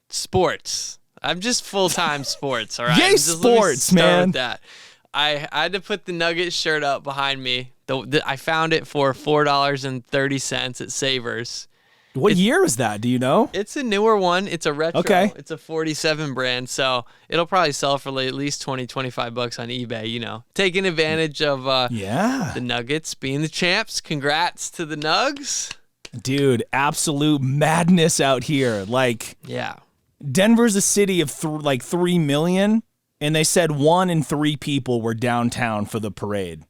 sports. I'm just full-time sports, all right? Yay, sports, man. With that. I had to put the Nuggets shirt up behind me. I found it for $4.30 at Savers. What year is that? Do you know? It's a newer one. It's a retro. Okay. It's a 47 brand, so it'll probably sell for at least $20-25 on eBay, you know. Taking advantage of the Nuggets being the champs. Congrats to the Nugs. Dude, absolute madness out here. Like, yeah. Denver's a city of 3 million, and they said 1 in 3 people were downtown for the parade.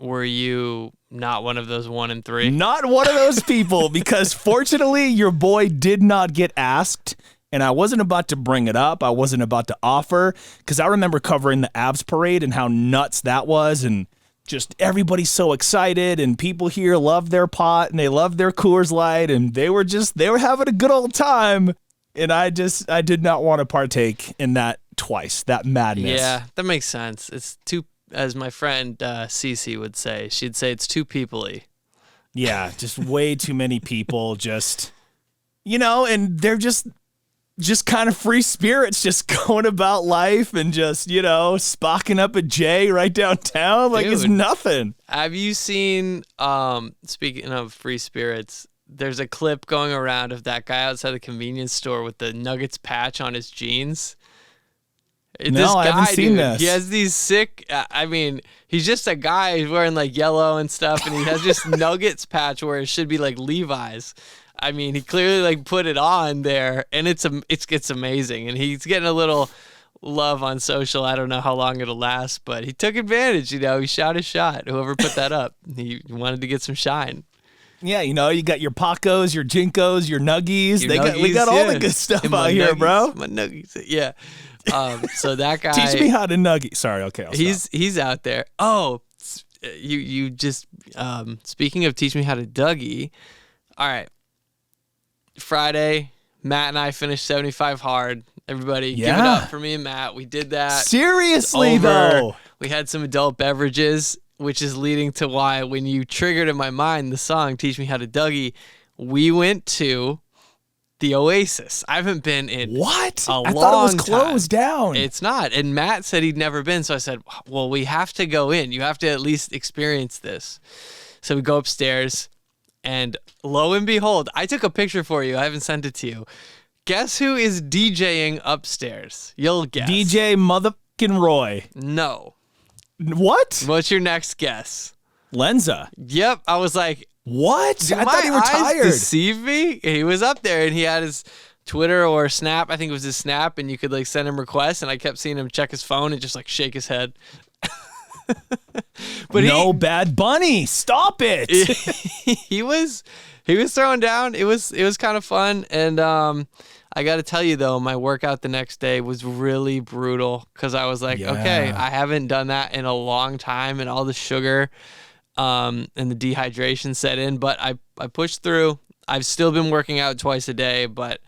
Were you not one of those 1 in 3? Not one of those people, because fortunately your boy did not get asked, and I wasn't about to bring it up. I wasn't about to offer, because I remember covering the Avs parade and how nuts that was, and just everybody's so excited, and people here love their pot and they love their Coors Light, and they were having a good old time, and I did not want to partake in that twice, that madness. Yeah, that makes sense. It's too, as my friend Cece would say, she'd say it's too people-y. Yeah, just way too many people, just, and they're just kind of free spirits, just going about life and just, spocking up a J right downtown like it's nothing. Have you seen, speaking of free spirits, there's a clip going around of that guy outside the convenience store with the Nuggets patch on his jeans? I haven't seen this. He has these sick, he's just a guy who's wearing like yellow and stuff, and he has this Nuggets patch where it should be like Levi's. He clearly like put it on there, and it's amazing, and he's getting a little love on social. I don't know how long it'll last, but he took advantage. He shot his shot. Whoever put that up, he wanted to get some shine. Yeah, you got your Pacos, your Jinkos, your Nuggies. We got all the good stuff out here, bro. My Nuggies, yeah. So that guy. Teach me how to Nuggie. Sorry, okay. He's out there. Oh, you just speaking of teach me how to Dougie. All right. Friday, Matt and I finished 75 hard. Everybody, give it up for me and Matt. We did that. Seriously, though. We had some adult beverages, which is leading to why when you triggered in my mind the song Teach Me How to Dougie, we went to the Oasis. I haven't been in what? I thought it was closed down. It's not. And Matt said he'd never been, so I said, well, we have to go in. You have to at least experience this. So we go upstairs, and lo and behold, I took a picture for you. I haven't sent it to you. Guess who is DJing upstairs? You'll guess. DJ motherfucking Roy. No. What? What's your next guess? Lenza. Yep. I was like, what? I thought he retired. Deceive me? He was up there, and he had his Twitter or Snap. I think it was his Snap, and you could like send him requests, and I kept seeing him check his phone and just like shake his head. But no, Bad Bunny, stop it. He was throwing down. It was kind of fun, and I got to tell you though, my workout the next day was really brutal because I was like, okay, I haven't done that in a long time, and all the sugar and the dehydration set in, but I pushed through. I've still been working out twice a day, but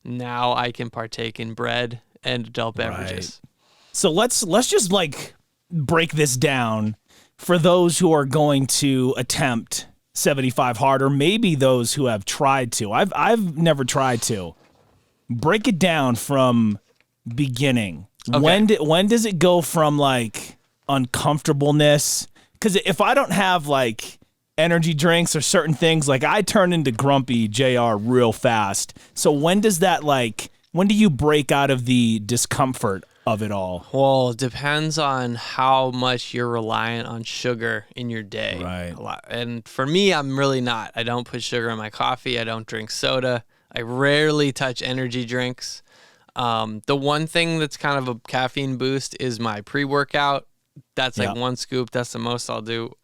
now I can partake in bread and adult beverages. Right. So let's just like break this down for those who are going to attempt 75 hard, or maybe those who have tried to. I've never tried to. Break it down from beginning. Okay. When does it go from like uncomfortableness? Because if I don't have like energy drinks or certain things, like I turn into grumpy JR real fast. So when do you break out of the discomfort of it all? Well, it depends on how much you're reliant on sugar in your day. Right. A lot. And for me, I'm really not. I don't put sugar in my coffee. I don't drink soda. I rarely touch energy drinks. The one thing that's kind of a caffeine boost is my pre-workout. That's like one scoop. That's the most I'll do.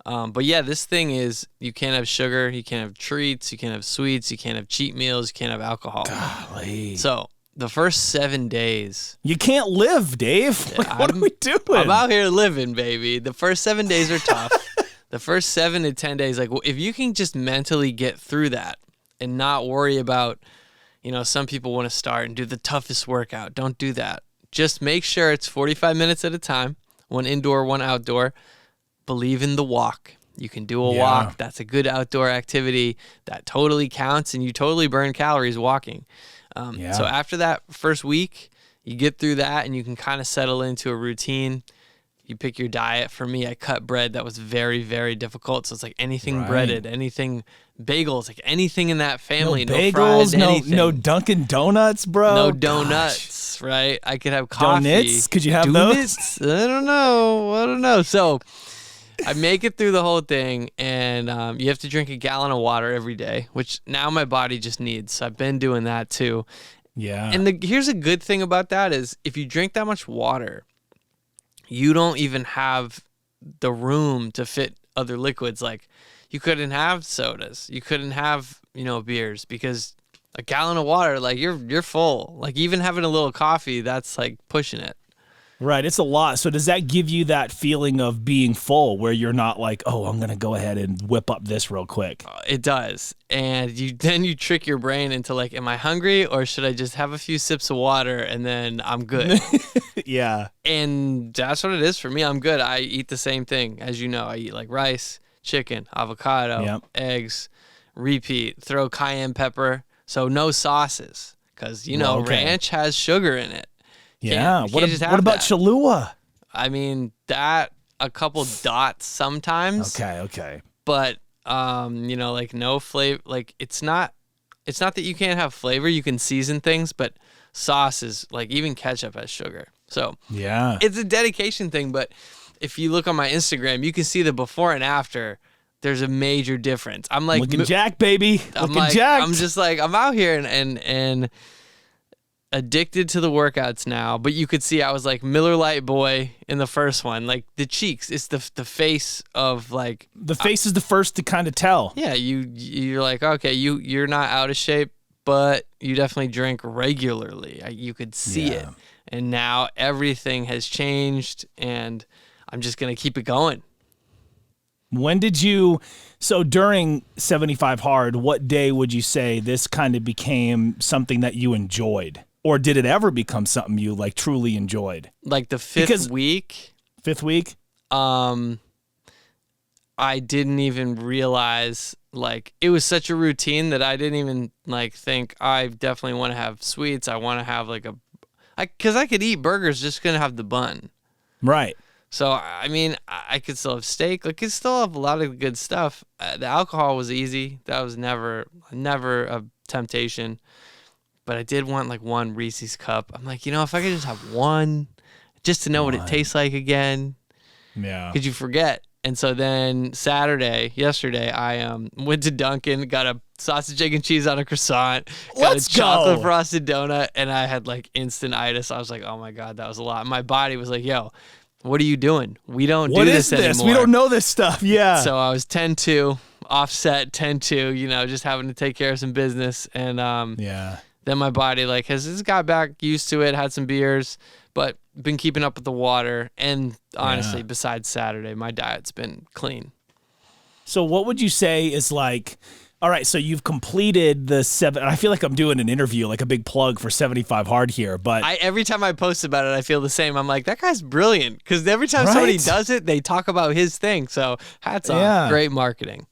But yeah, this thing is, you can't have sugar, you can't have treats, you can't have sweets, you can't have cheat meals, you can't have alcohol. Golly. So the first 7 days. You can't live, Dave. Like, what are we doing? I'm out here living, baby. The first 7 days are tough. The first 7 to 10 days, like if you can just mentally get through that and not worry about, some people want to start and do the toughest workout. Don't do that. Just make sure it's 45 minutes at a time, one indoor, one outdoor. Believe in the walk. You can do a walk. That's a good outdoor activity that totally counts, and you totally burn calories walking. So after that first week, you get through that and you can kind of settle into a routine. You pick your diet. For me, I cut bread. That was very, very difficult. So it's like anything breaded, anything bagels, like anything in that family. No bagels, fried, anything. no Dunkin' Donuts, bro. No donuts, right? I could have coffee. Donuts? Could you have those? I don't know. So I make it through the whole thing, and you have to drink a gallon of water every day, which now my body just needs. So I've been doing that too. Yeah. And here's a good thing about that is if you drink that much water, you don't even have the room to fit other liquids. Like you couldn't have sodas, you couldn't have, beers, because a gallon of water, like you're full. Like even having a little coffee, that's like pushing it. Right, it's a lot. So does that give you that feeling of being full where you're not like, oh, I'm going to go ahead and whip up this real quick? It does. And you trick your brain into like, am I hungry, or should I just have a few sips of water and then I'm good? Yeah. And that's what it is for me. I'm good. I eat the same thing. As you know, I eat like rice, chicken, avocado, eggs, repeat, throw cayenne pepper. So no sauces, because, ranch has sugar in it. Yeah. What about Cholula? I mean, that a couple dots sometimes. Okay. But like no flavor. Like it's not that you can't have flavor. You can season things, but sauces, like even ketchup, has sugar. So yeah, it's a dedication thing. But if you look on my Instagram, you can see the before and after. There's a major difference. I'm like looking jacked, baby. Jacked. I'm just like, I'm out here and addicted to the workouts now. But you could see I was like Miller Lite boy in the first one. Like the cheeks, it's the face of like the face is the first to kind of tell. Yeah, you're like, okay, you're not out of shape, but you definitely drink regularly. You could see it. And now everything has changed, and I'm just gonna keep it going. When did you, so during 75 Hard, what day would you say this kind of became something that you enjoyed? Or did it ever become something you like truly enjoyed? Like the fifth week? Fifth week? I didn't even realize, like, it was such a routine that I didn't even like think I definitely want to have sweets. I want to have like because I could eat burgers, just gonna have the bun. Right. So, I mean, I could still have steak. I could still have a lot of good stuff. The alcohol was easy. That was never a temptation. But I did want like one Reese's cup. I'm like, if I could just have one, just to know what it tastes like again. Yeah. Could you forget? And so then yesterday, I went to Dunkin', got a sausage, egg, and cheese on a croissant, got a chocolate frosted donut, and I had like instant-itis. I was like, oh my God, that was a lot. My body was like, yo, what are you doing? We don't do this anymore. We don't know this stuff. Yeah. So I was 10-2, offset 10-2, just having to take care of some business. And then my body like has just got back used to it, had some beers, but been keeping up with the water. And honestly, besides Saturday, my diet's been clean. So what would you say is like, all right, so you've completed the I feel like I'm doing an interview, like a big plug for 75 Hard here, but every time I post about it, I feel the same. I'm like, that guy's brilliant, because every time somebody does it, they talk about his thing. So hats off, great marketing.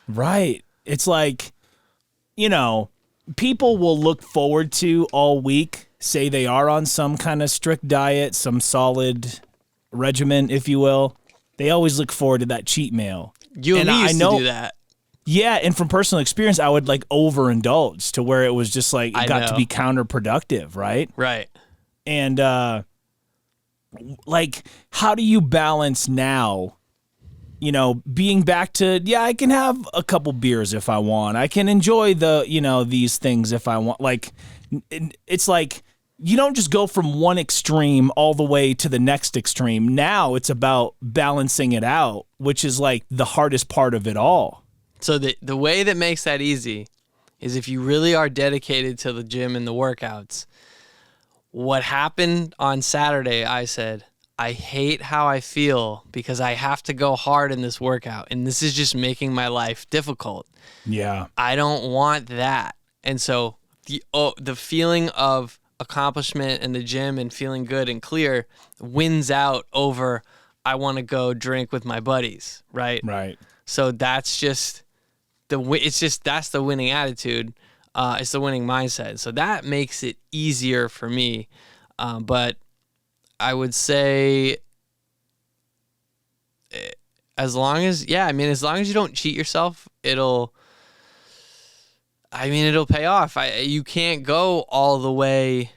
Right. It's like, people will look forward to all week, say they are on some kind of strict diet, some solid regimen, if you will. They always look forward to that cheat meal. You and me used to do that. Yeah, and from personal experience, I would like overindulge to where it was just like it got to be counterproductive, right? Right. And like, how do you balance now? Being back to I can have a couple beers if I want. I can enjoy these things if I want. Like, it's like you don't just go from one extreme all the way to the next extreme. Now it's about balancing it out, which is like the hardest part of it all. So the way that makes that easy is if you really are dedicated to the gym and the workouts. What happened on Saturday, I said, I hate how I feel because I have to go hard in this workout, and this is just making my life difficult. Yeah. I don't want that. And so the feeling of accomplishment in the gym and feeling good and clear wins out over I want to go drink with my buddies, right? Right. So that's just that's the winning attitude. It's the winning mindset. So that makes it easier for me. But I would say as long as you don't cheat yourself, it'll pay off. You can't go all the way.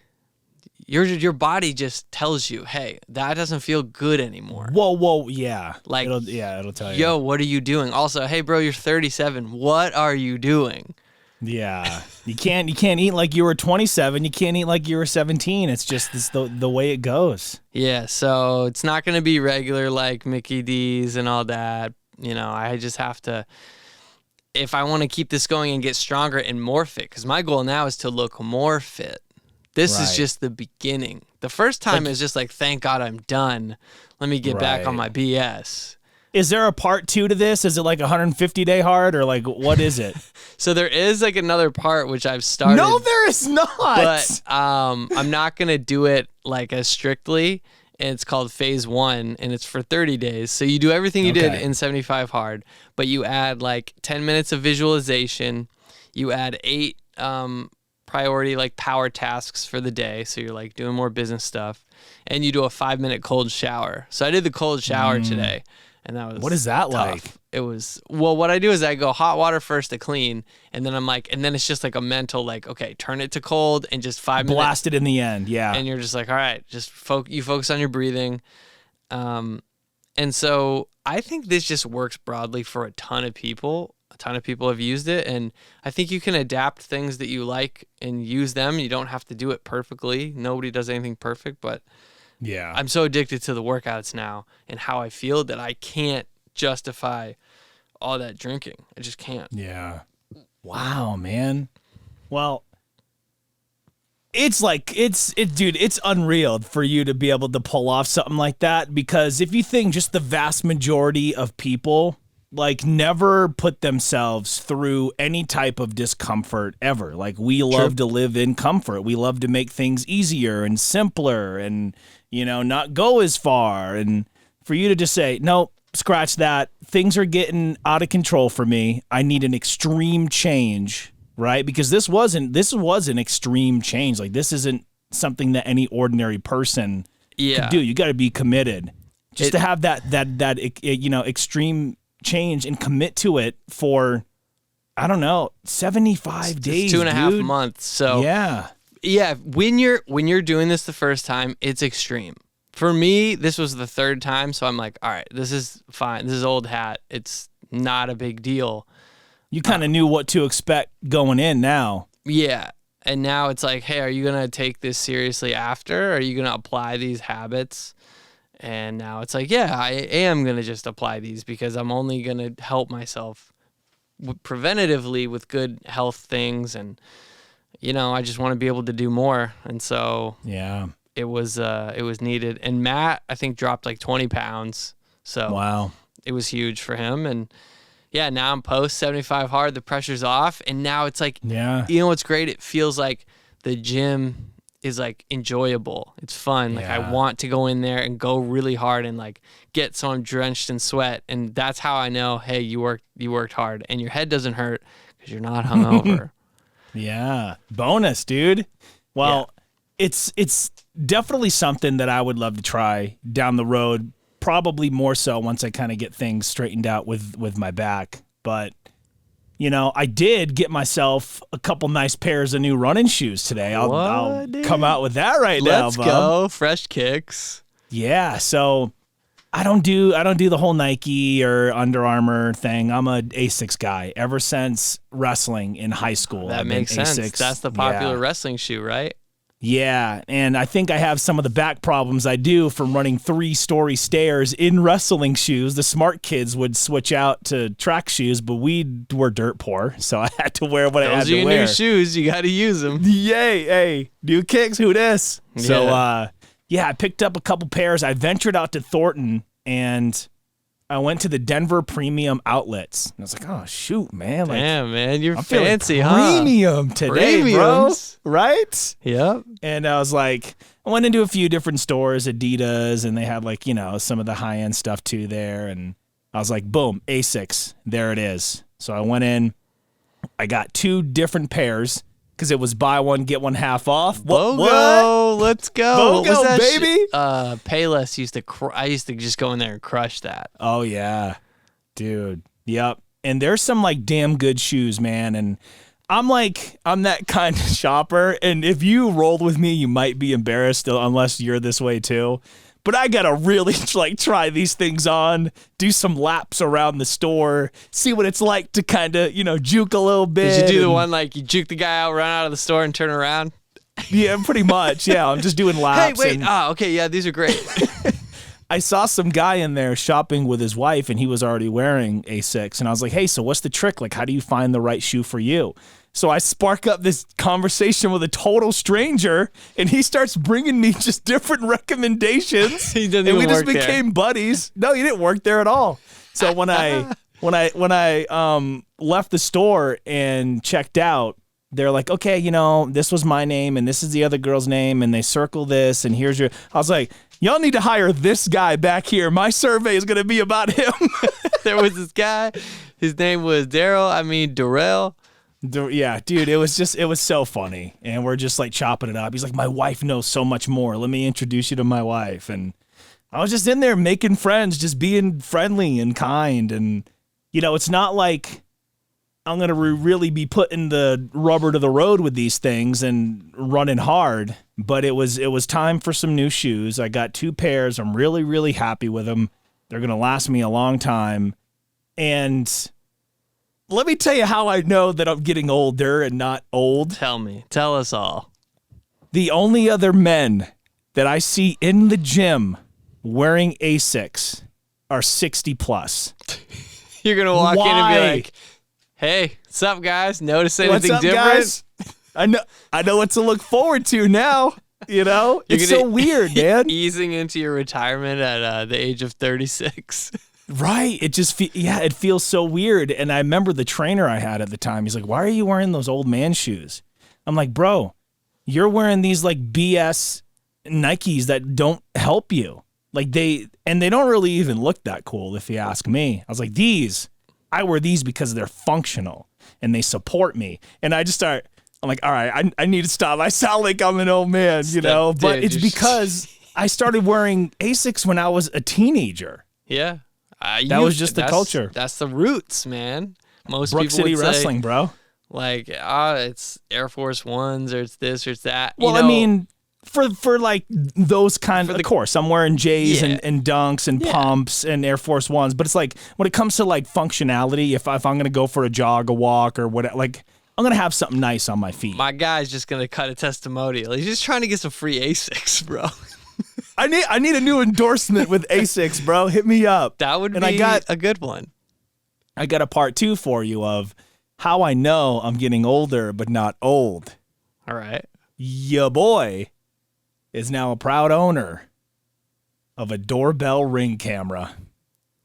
Your body just tells you, hey, that doesn't feel good anymore. Whoa, yeah. Like, it'll tell you. Yo, what are you doing? Also, hey, bro, you're 37. What are you doing? Yeah, you can't eat like you were 27. You can't eat like you were 17. It's just the way it goes. Yeah, so it's not going to be regular like Mickey D's and all that. I just have to, if I want to keep this going and get stronger and more fit, because my goal now is to look more fit. This is just the beginning. The first time is just like, thank God I'm done. Let me get back on my BS. Is there a part 2 to this? Is it like 150-day hard, or like what is it? So there is like another part which I've started. No, there is not. But I'm not gonna do it like as strictly. And it's called phase 1, and it's for 30 days. So you do everything you did in 75 hard, but you add like 10 minutes of visualization. You add 8 priority like power tasks for the day. So you're like doing more business stuff, and you do a 5-minute cold shower. So I did the cold shower today. And that was what is that tough. like? It was, well, what I do is I go hot water first to clean, and then and then it's just like a mental, like, okay, turn it to cold and just 5 minutes. Blast it in the end, yeah. And you're just like, all right, just you focus on your breathing. And so I think this just works broadly for a ton of people. A ton of people have used it, and I think you can adapt things that you like and use them. You don't have to do it perfectly. Nobody does anything perfect, but yeah, I'm so addicted to the workouts now and how I feel that I can't justify all that drinking. I just can't. Yeah. Wow, man. Well, it's like dude, it's unreal for you to be able to pull off something like that, because if you think just the vast majority of people like never put themselves through any type of discomfort ever. Like we love to live in comfort. We love to make things easier and simpler and, not go as far. And for you to just say, no, scratch that. Things are getting out of control for me. I need an extreme change, right? Because this was an extreme change. Like this isn't something that any ordinary person could do. You got to be committed just to have that extreme change and commit to it for, I don't know, 75 days, 2.5 months. So yeah. When you're doing this the first time, it's extreme. For me, this was the 3rd time, so I'm like, all right, this is fine. This is old hat. It's not a big deal. You kind of knew what to expect going in now. Yeah. And now it's like, hey, are you going to take this seriously after? Are you going to apply these habits? And now it's like, yeah, I am going to just apply these because I'm only going to help myself preventatively with good health things. And, I just want to be able to do more. And so it was needed. And Matt, I think, dropped like 20 pounds. So wow, it was huge for him. And yeah, now I'm post 75 hard. The pressure's off. And now it's like, what's great? It feels like the gym is like enjoyable. It's fun. Like I want to go in there and go really hard and like get so I'm drenched in sweat. And that's how I know, hey, you worked hard and your head doesn't hurt because you're not hungover. Yeah. Bonus, dude. Well, it's definitely something that I would love to try down the road. Probably more so once I kind of get things straightened out with my back. But I did get myself a couple nice pairs of new running shoes today. I'll come out with that now. Let's go. Fresh kicks. Yeah. So I don't do the whole Nike or Under Armour thing. I'm a Asics guy ever since wrestling in high school. That makes sense. Asics. That's the popular wrestling shoe, right? Yeah, and I think I have some of the back problems I do from running 3-story stairs in wrestling shoes. The smart kids would switch out to track shoes, but we were dirt poor, so I had to wear what I had to wear. Those are your new shoes. You got to use them. Yay, hey, new kicks, who dis? Yeah. So, I picked up a couple pairs. I ventured out to Thornton, and I went to the Denver Premium Outlets. And I was like, oh, shoot, man. Like, damn, man, you're I'm fancy, premium today, Premiums. bro. Right? Yep. And I was like, I went into a few different stores, Adidas, and they had like, some of the high-end stuff too there. And I was like, boom, Asics. There it is. So I went in. I got 2 different pairs. because it was buy one, get one half off. BOGO, let's go. BOGO, baby. Payless used to, I used to just go in there and crush that. Oh, yeah. Dude. Yep. And there's some like damn good shoes, man. And I'm that kind of shopper. And if you rolled with me, you might be embarrassed unless you're this way too. But I got to really like try these things on, do some laps around the store, see what it's like to kind of, juke a little bit. Did you do the one like you juke the guy out, run out of the store and turn around? Yeah, pretty much. Yeah, I'm just doing laps. Hey, wait. Okay. Yeah, these are great. I saw some guy in there shopping with his wife, and he was already wearing Asics. And I was like, hey, so what's the trick? Like, how do you find the right shoe for you? So I spark up this conversation with a total stranger, and he starts bringing me just different recommendations. He doesn't and even we just work became there. Buddies. No, he didn't work there at all. So when I left the store and checked out, they're like, okay, this was my name and this is the other girl's name, and they circle this, and here's your. I was like, y'all need to hire this guy back here. My survey is gonna be about him. There was this guy. His name was Darrell. Yeah, dude, it was so funny. And we're just like chopping it up. He's like, my wife knows so much more. Let me introduce you to my wife. And I was just in there making friends, just being friendly and kind. And, it's not like I'm going to really be putting the rubber to the road with these things and running hard. But it was time for some new shoes. I got 2 pairs. I'm really, really happy with them. They're going to last me a long time. And let me tell you how I know that I'm getting older and not old. Tell us all. The only other men that I see in the gym wearing Asics are 60 plus. You're going to walk in and be like, hey, what's up, guys? Notice anything different? Guys? I know what to look forward to now. It's so weird, man. Easing into your retirement at the age of 36. Right. It just, it feels so weird. And I remember the trainer I had at the time. He's like, why are you wearing those old man shoes? I'm like, bro, you're wearing these like BS Nikes that don't help you. Like they don't really even look that cool if you ask me. I was like, I wear these because they're functional and they support me. And I'm like, all right, I need to stop. I sound like I'm an old man, but it's because I started wearing Asics when I was a teenager. Yeah. That was just the culture. That's the roots, man. Most Brook people City would wrestling, say, bro. Like, it's Air Force Ones or it's this or it's that. Well, I mean, for like those kind of course, I'm wearing J's and Dunks and pumps and Air Force Ones. But it's like when it comes to like functionality, if I'm gonna go for a jog, a walk, or whatever, like I'm gonna have something nice on my feet. My guy's just gonna cut a testimonial. He's just trying to get some free Asics, bro. I need a new endorsement with Asics, bro. Hit me up. That would be a good one. I got a part 2 for you of how I know I'm getting older but not old. All right. Ya boy is now a proud owner of a doorbell Ring camera.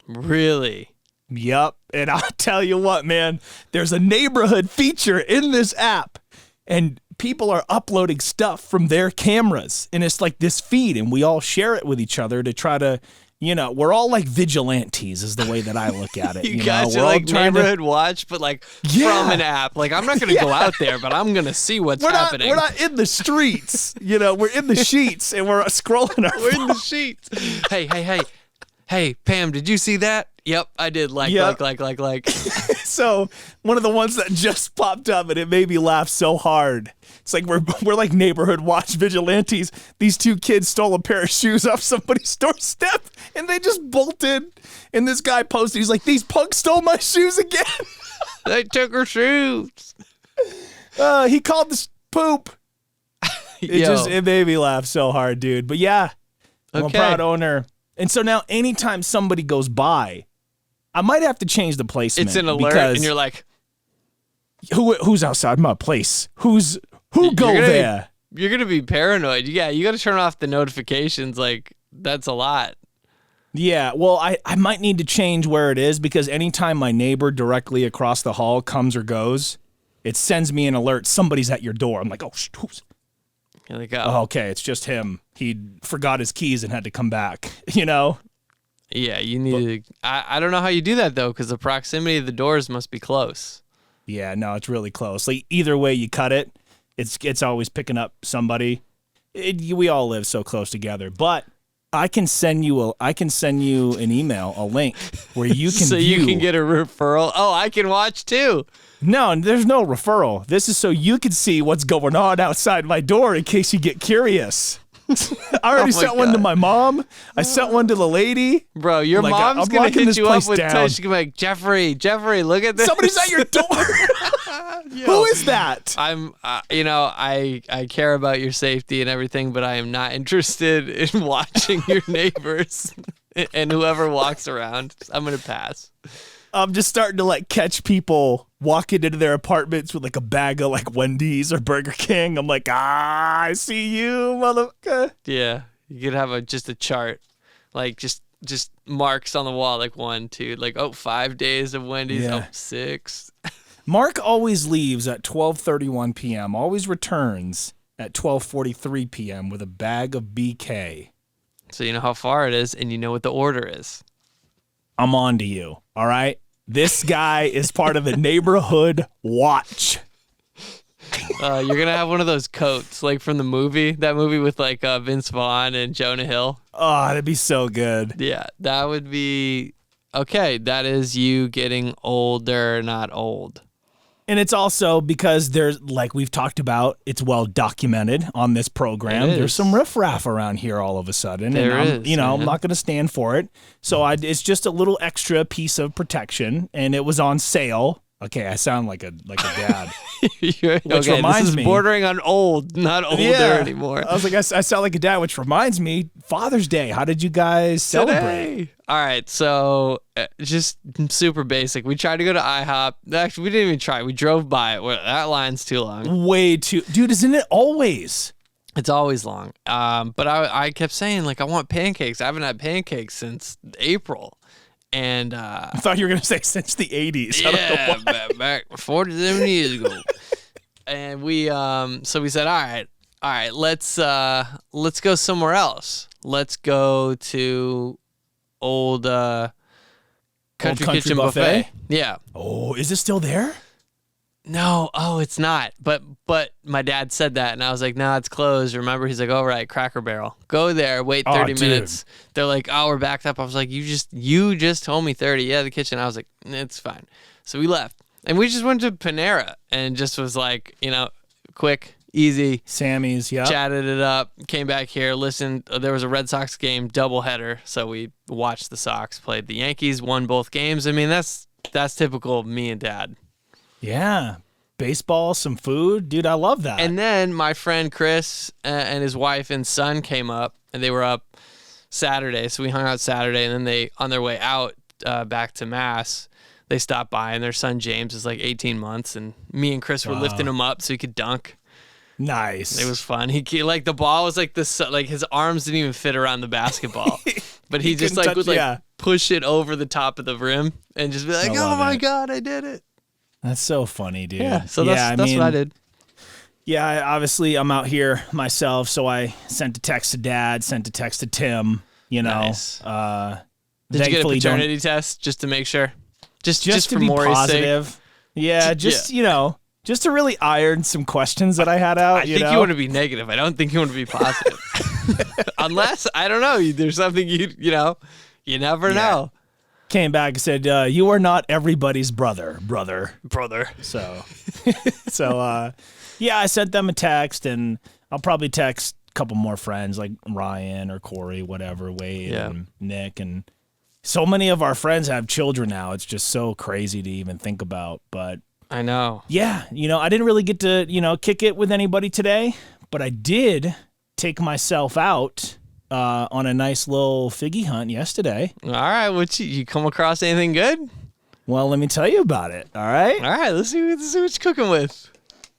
Really? Yup. And I'll tell you what, man, there's a neighborhood feature in this app, and people are uploading stuff from their cameras, and it's like this feed, and we all share it with each other to try to, we're all like vigilantes is the way that I look at it. you guys are like neighborhood watch, but like from an app. Like I'm not going to go out there, but I'm going to see what's happening. We're not in the streets, we're in the sheets, and we're scrolling our We're in the sheets. Hey, Pam, did you see that? Yep, I did. Like. So one of the ones that just popped up, and it made me laugh so hard. It's like we're like neighborhood watch vigilantes. These 2 kids stole a pair of shoes off somebody's doorstep, and they just bolted. And this guy posted, he's like, these punks stole my shoes again. They took her shoes. He called this poop. It made me laugh so hard, dude. But yeah, I'm a proud owner. And so now anytime somebody goes by, I might have to change the placement. It's an alert, and you're like, who's outside my place? Who go there? You're going to be paranoid. Yeah, you got to turn off the notifications. Like, that's a lot. Yeah, well, I might need to change where it is, because anytime my neighbor directly across the hall comes or goes, it sends me an alert. Somebody's at your door. I'm like, oh, who's? You're like, oh, okay, it's just him. He forgot his keys and had to come back, Yeah, you need to. I don't know how you do that, though, because the proximity of the doors must be close. Yeah, no, it's really close. Like, either way you cut it, It's always picking up somebody. We all live so close together, but I can send you an email, a link where you can so you can get a referral. Oh, I can watch too. No, there's no referral. This is so you can see what's going on outside my door in case you get curious. I already sent one to my mom. I sent one to the lady. Bro, your mom's going to hit you up with touch. She's going to be like, Jeffrey, look at this. Somebody's at your door. Who is that? I'm, I care about your safety and everything, but I am not interested in watching your neighbors and whoever walks around. I'm going to pass. I'm just starting to like catch people walking into their apartments with like a bag of like Wendy's or Burger King. I'm like, I see you, motherfucker. Yeah, you could have just a chart, like just marks on the wall, like 1, 2, like 5 days of Wendy's. Yeah. 6. Mark always leaves at 12:31 p.m. Always returns at 12:43 p.m. with a bag of BK. So you know how far it is, and you know what the order is. I'm on to you. All right. This guy is part of the neighborhood watch. You're going to have one of those coats, like from the movie, that movie with like Vince Vaughn and Jonah Hill. Oh, that'd be so good. Yeah, that would be, okay, that is you getting older, not old. And it's also because there's, like we've talked about, it's well documented on this program. There's some riffraff around here all of a sudden. There and is. I'm not going to stand for it. So it's just a little extra piece of protection, and it was on sale. Okay, I sound like a dad. Which reminds this is me, bordering on old, not older anymore. I was like, I sound like a dad, which reminds me, Father's Day. How did you guys celebrate? Today. All right, so just super basic. We tried to go to IHOP. Actually, we didn't even try. We drove by it. That line's too long. Way too. Dude, isn't it always? It's always long. But I kept saying, like, I want pancakes. I haven't had pancakes since April. And I thought you were going to say since the 80s. Yeah, back 47 years ago. And we so we said, all right, let's go somewhere else. Let's go to old Country Kitchen Buffet. Yeah. Oh, is it still there? No, it's not. But my dad said that, and I was like, nah, it's closed. Remember? He's like, all right, Cracker Barrel. Go there, wait 30 minutes. They're like, oh, we're backed up. I was like, you just told me 30. Yeah, the kitchen. I was like, it's fine. So we left, and we just went to Panera, and just was like, quick, easy. Sammy's, yeah. Chatted it up, came back here, listened. There was a Red Sox game, doubleheader, so we watched the Sox, played the Yankees, won both games. I mean, that's typical of me and Dad. Yeah. Baseball, some food. Dude, I love that. And then my friend Chris and his wife and son came up, and they were up Saturday. So we hung out Saturday, and then they, on their way out back to Mass, they stopped by, and their son James is like 18 months, and me and Chris were lifting him up so he could dunk. Nice. It was fun. He like, the ball was like this, like his arms didn't even fit around the basketball, but he just like would like push it over the top of the rim and just be like, oh my God, I did it. That's so funny, dude. Yeah, so that's what I did. Yeah, obviously I'm out here myself, so I sent a text to Dad, sent a text to Tim, Nice. Did you get a paternity test just to make sure? Just to for be Maury's positive. Sake? Yeah, just to really iron some questions that I had out. I think you want to be negative. I don't think you want to be positive. Unless, I don't know, there's something you never know. Came back and said, you are not everybody's brother. So, I sent them a text, and I'll probably text a couple more friends like Ryan or Corey, whatever, Wade and Nick. And so many of our friends have children now. It's just so crazy to even think about. But I know. Yeah. I didn't really get to, kick it with anybody today, but I did take myself out on a nice little figgy hunt yesterday. All right, you come across anything good? Well, let me tell you about it. All right, let's see what you're cooking with.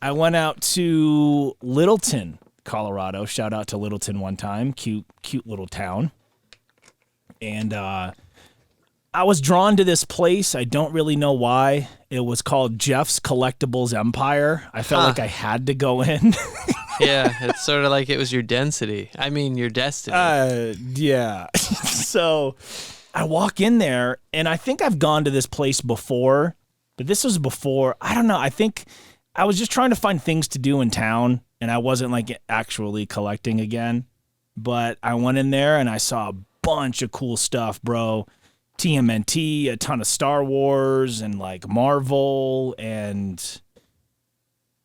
I went out to Littleton, Colorado. Shout out to Littleton one time. Cute little town. And I was drawn to this place. I don't really know why. It was called Jeff's Collectibles Empire. I felt like I had to go in. Yeah, it's sort of like it was your density. I mean, your destiny. Yeah. So I walk in there, and I think I've gone to this place before, but this was before. I don't know. I think I was just trying to find things to do in town, and I wasn't like actually collecting again. But I went in there and I saw a bunch of cool stuff, bro. TMNT, a ton of Star Wars, and like Marvel and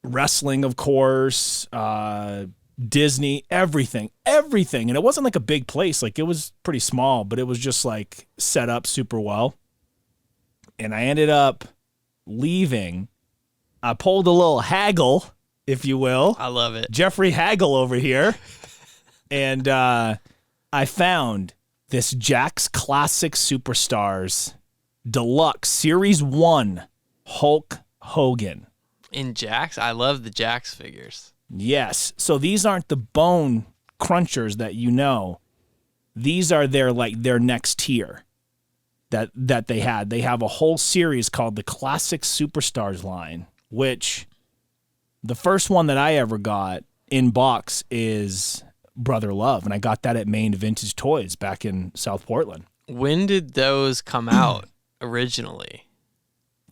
wrestling, of course, Disney, everything. And it wasn't like a big place. Like, it was pretty small, but it was just like set up super well. And I ended up leaving. I pulled a little haggle, if you will. I love it. Jeffrey Haggle over here. And I found this Jakks Classic Superstars Deluxe Series 1 Hulk Hogan. In Jakks? I love the Jakks figures. Yes. So these aren't the bone crunchers that you know. These are their next tier that they had. They have a whole series called the Classic Superstars line, which the first one that I ever got in box is Brother Love, and I got that at Maine Vintage Toys back in South Portland. When did those come out originally?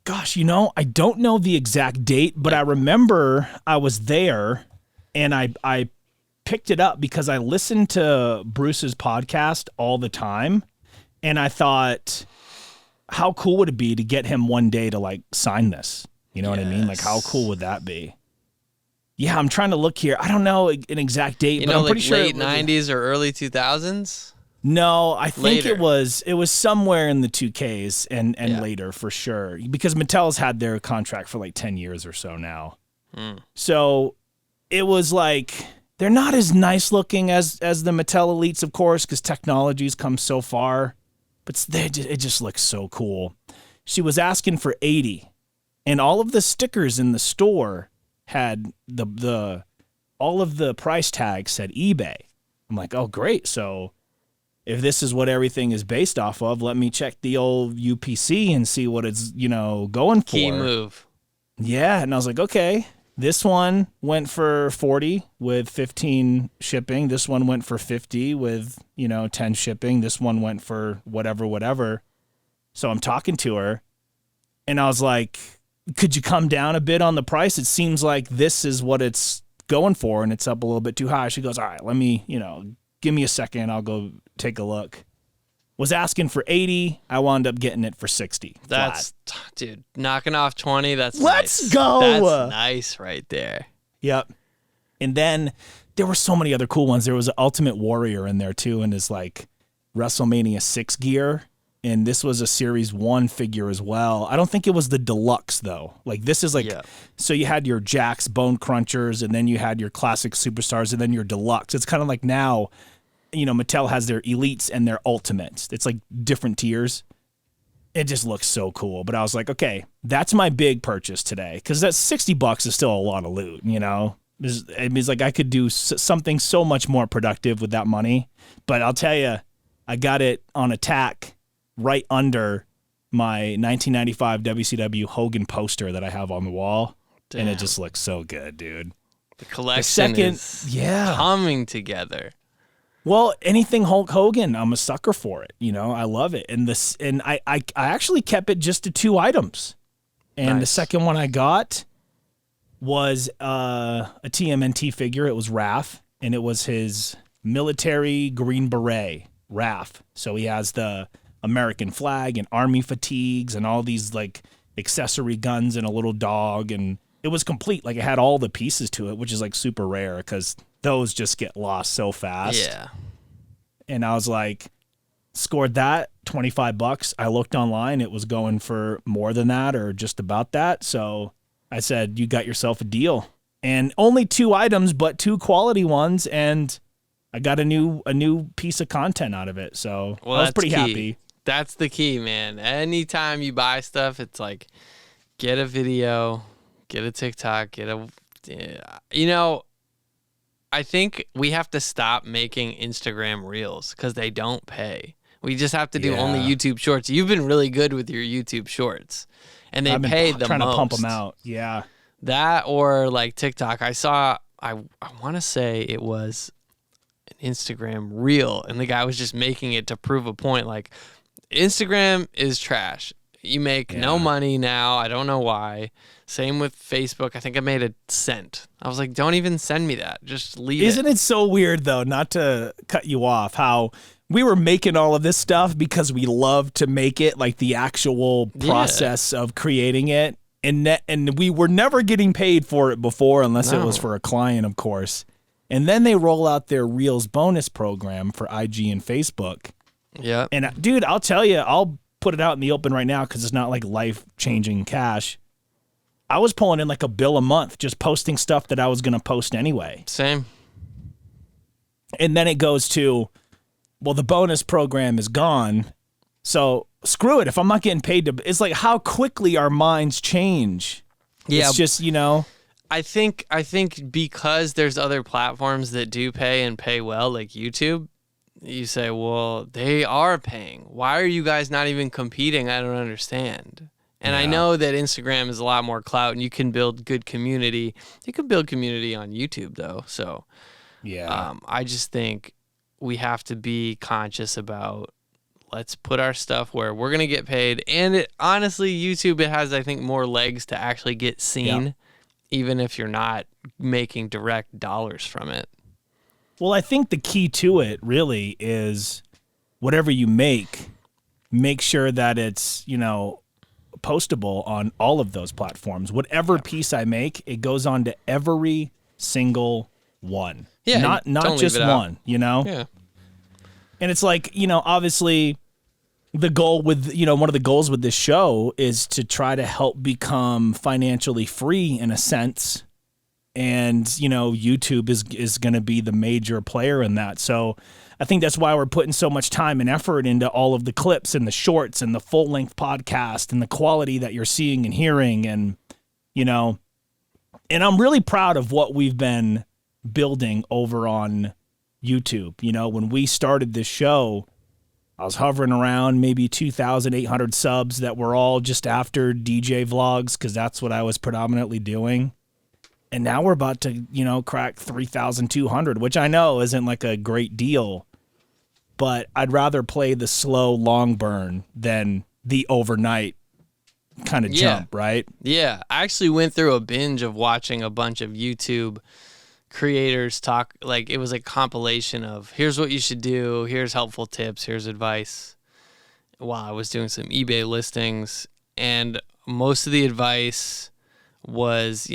Gosh, I don't know the exact date, but I remember I was there and I picked it up because I listened to Bruce's podcast all the time, and I thought, how cool would it be to get him one day to like sign this? You know what I mean? Like, how cool would that be? Yeah, I'm trying to look here. I don't know an exact date, but I'm pretty sure late 90s or early 2000s. No, I think Later. it was somewhere in the 2Ks and later for sure, because Mattel's had their contract for like 10 years or so now. So it was like, they're not as nice looking as the Mattel Elites, of course, because technology's come so far, but it just looks so cool. She was asking for 80, and all of the stickers in the store had all of the price tags said eBay. I'm like, oh, great. So if this is what everything is based off of, let me check the old UPC and see what it's, going for. Key move. Yeah. And I was like, okay, this one went for 40 with 15 shipping. This one went for 50 with, 10 shipping. This one went for whatever. So I'm talking to her and I was like, could you come down a bit on the price? It seems like this is what it's going for and it's up a little bit too high. She goes, all right, let me, give me a second. I'll go take a look. Was asking for 80. I wound up getting it for 60. That's, dude, knocking off 20. Let's go. That's nice right there. Yep. And then there were so many other cool ones. There was an Ultimate Warrior in there too, and his like WrestleMania 6 gear. And this was a Series 1 figure as well. I don't think it was the deluxe, though. Like, this is like, So you had your Jakks Bone Crunchers, and then you had your Classic Superstars, and then your deluxe. It's kind of like now, Mattel has their elites and their ultimates. It's like different tiers. It just looks so cool. But I was like, okay, that's my big purchase today. Because that $60 is still a lot of loot, It means like I could do something so much more productive with that money. But I'll tell you, I got it on a tack right under my 1995 WCW Hogan poster that I have on the wall. Damn. And it just looks so good, dude. The collection is coming together. Well, anything Hulk Hogan, I'm a sucker for it. I love it. And I actually kept it just to 2 items. And The second one I got was a TMNT figure. It was Raph, and it was his military Green Beret, Raph. So he has the American flag and army fatigues and all these like accessory guns and a little dog, and it was complete. Like, it had all the pieces to it, which is like super rare because those just get lost so fast. Yeah. And I was like, scored that $25. I looked online, it was going for more than that or just about that. So I said, you got yourself a deal. And only 2 items, but 2 quality ones, and I got a new piece of content out of it. So I was pretty happy. That's the key, man. Anytime you buy stuff, it's like, get a video, get a TikTok, I think we have to stop making Instagram reels because they don't pay. We just have to do only YouTube shorts. You've been really good with your YouTube shorts, and they pay the most. Trying to pump them out. Yeah. That or like TikTok. I saw, I want to say it was an Instagram reel, and the guy was just making it to prove a point. Like, Instagram is trash. You make no money now. I don't know why. Same with Facebook. I think I made a cent. I was like, don't even send me that. Just leave it. Isn't it so weird, though, not to cut you off, how we were making all of this stuff because we love to make it, like the actual process of creating it. And we were never getting paid for it before unless it was for a client, of course. And then they roll out their Reels bonus program for IG and Facebook. Yeah. And dude, I'll tell you, I'll put it out in the open right now because it's not like life-changing cash. I was pulling in like a bill a month just posting stuff that I was going to post anyway. Same. And then it goes to, well, the bonus program is gone, so screw it. If I'm not getting paid to, it's like how quickly our minds change. Yeah. It's just, I think because there's other platforms that do pay and pay well, like YouTube, you say, well, they are paying. Why are you guys not even competing? I don't understand. And I know that Instagram is a lot more clout and you can build good community. You can build community on YouTube though. So I just think we have to be conscious about, let's put our stuff where we're going to get paid. And honestly, YouTube, it has, I think, more legs to actually get seen, even if you're not making direct dollars from it. Well, I think the key to it really is whatever you make sure that it's, postable on all of those platforms. Whatever piece I make, it goes on to every single one. Yeah. Not just one, Yeah. And it's like, obviously the goal with, one of the goals with this show is to try to help become financially free in a sense. And, YouTube is going to be the major player in that. So I think that's why we're putting so much time and effort into all of the clips and the shorts and the full length podcast and the quality that you're seeing and hearing. And, and I'm really proud of what we've been building over on YouTube. When we started this show, I was hovering around maybe 2,800 subs that were all just after DJ vlogs because that's what I was predominantly doing. And now we're about to, crack 3,200, which I know isn't like a great deal, but I'd rather play the slow, long burn than the overnight kind of jump, right? Yeah. I actually went through a binge of watching a bunch of YouTube creators talk. Like, it was a compilation of, here's what you should do, here's helpful tips, here's advice, while I was doing some eBay listings. And most of the advice was,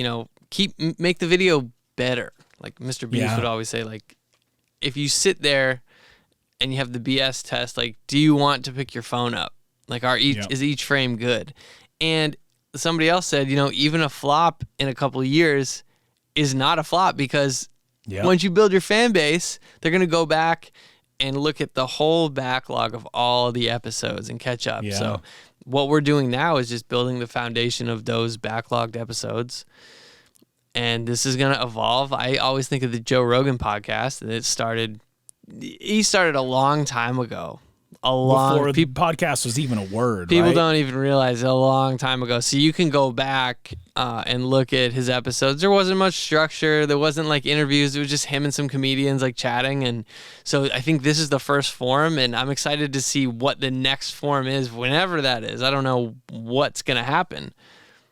make the video better. Like Mr. Beast would always say, like, if you sit there and you have the BS test, like, do you want to pick your phone up? Like, is each frame good? And somebody else said, even a flop in a couple of years is not a flop because once you build your fan base, they're going to go back and look at the whole backlog of all the episodes and catch up. Yeah. So what we're doing now is just building the foundation of those backlogged episodes. And this is going to evolve. I always think of the Joe Rogan podcast, and he started a long time ago. Before the podcast was even a word, people right? don't even realize a long time ago. So you can go back and look at his episodes. There wasn't much structure. There wasn't like interviews. It was just him and some comedians like chatting. And so I think this is the first forum, and I'm excited to see what the next forum is, whenever that is. I don't know what's going to happen.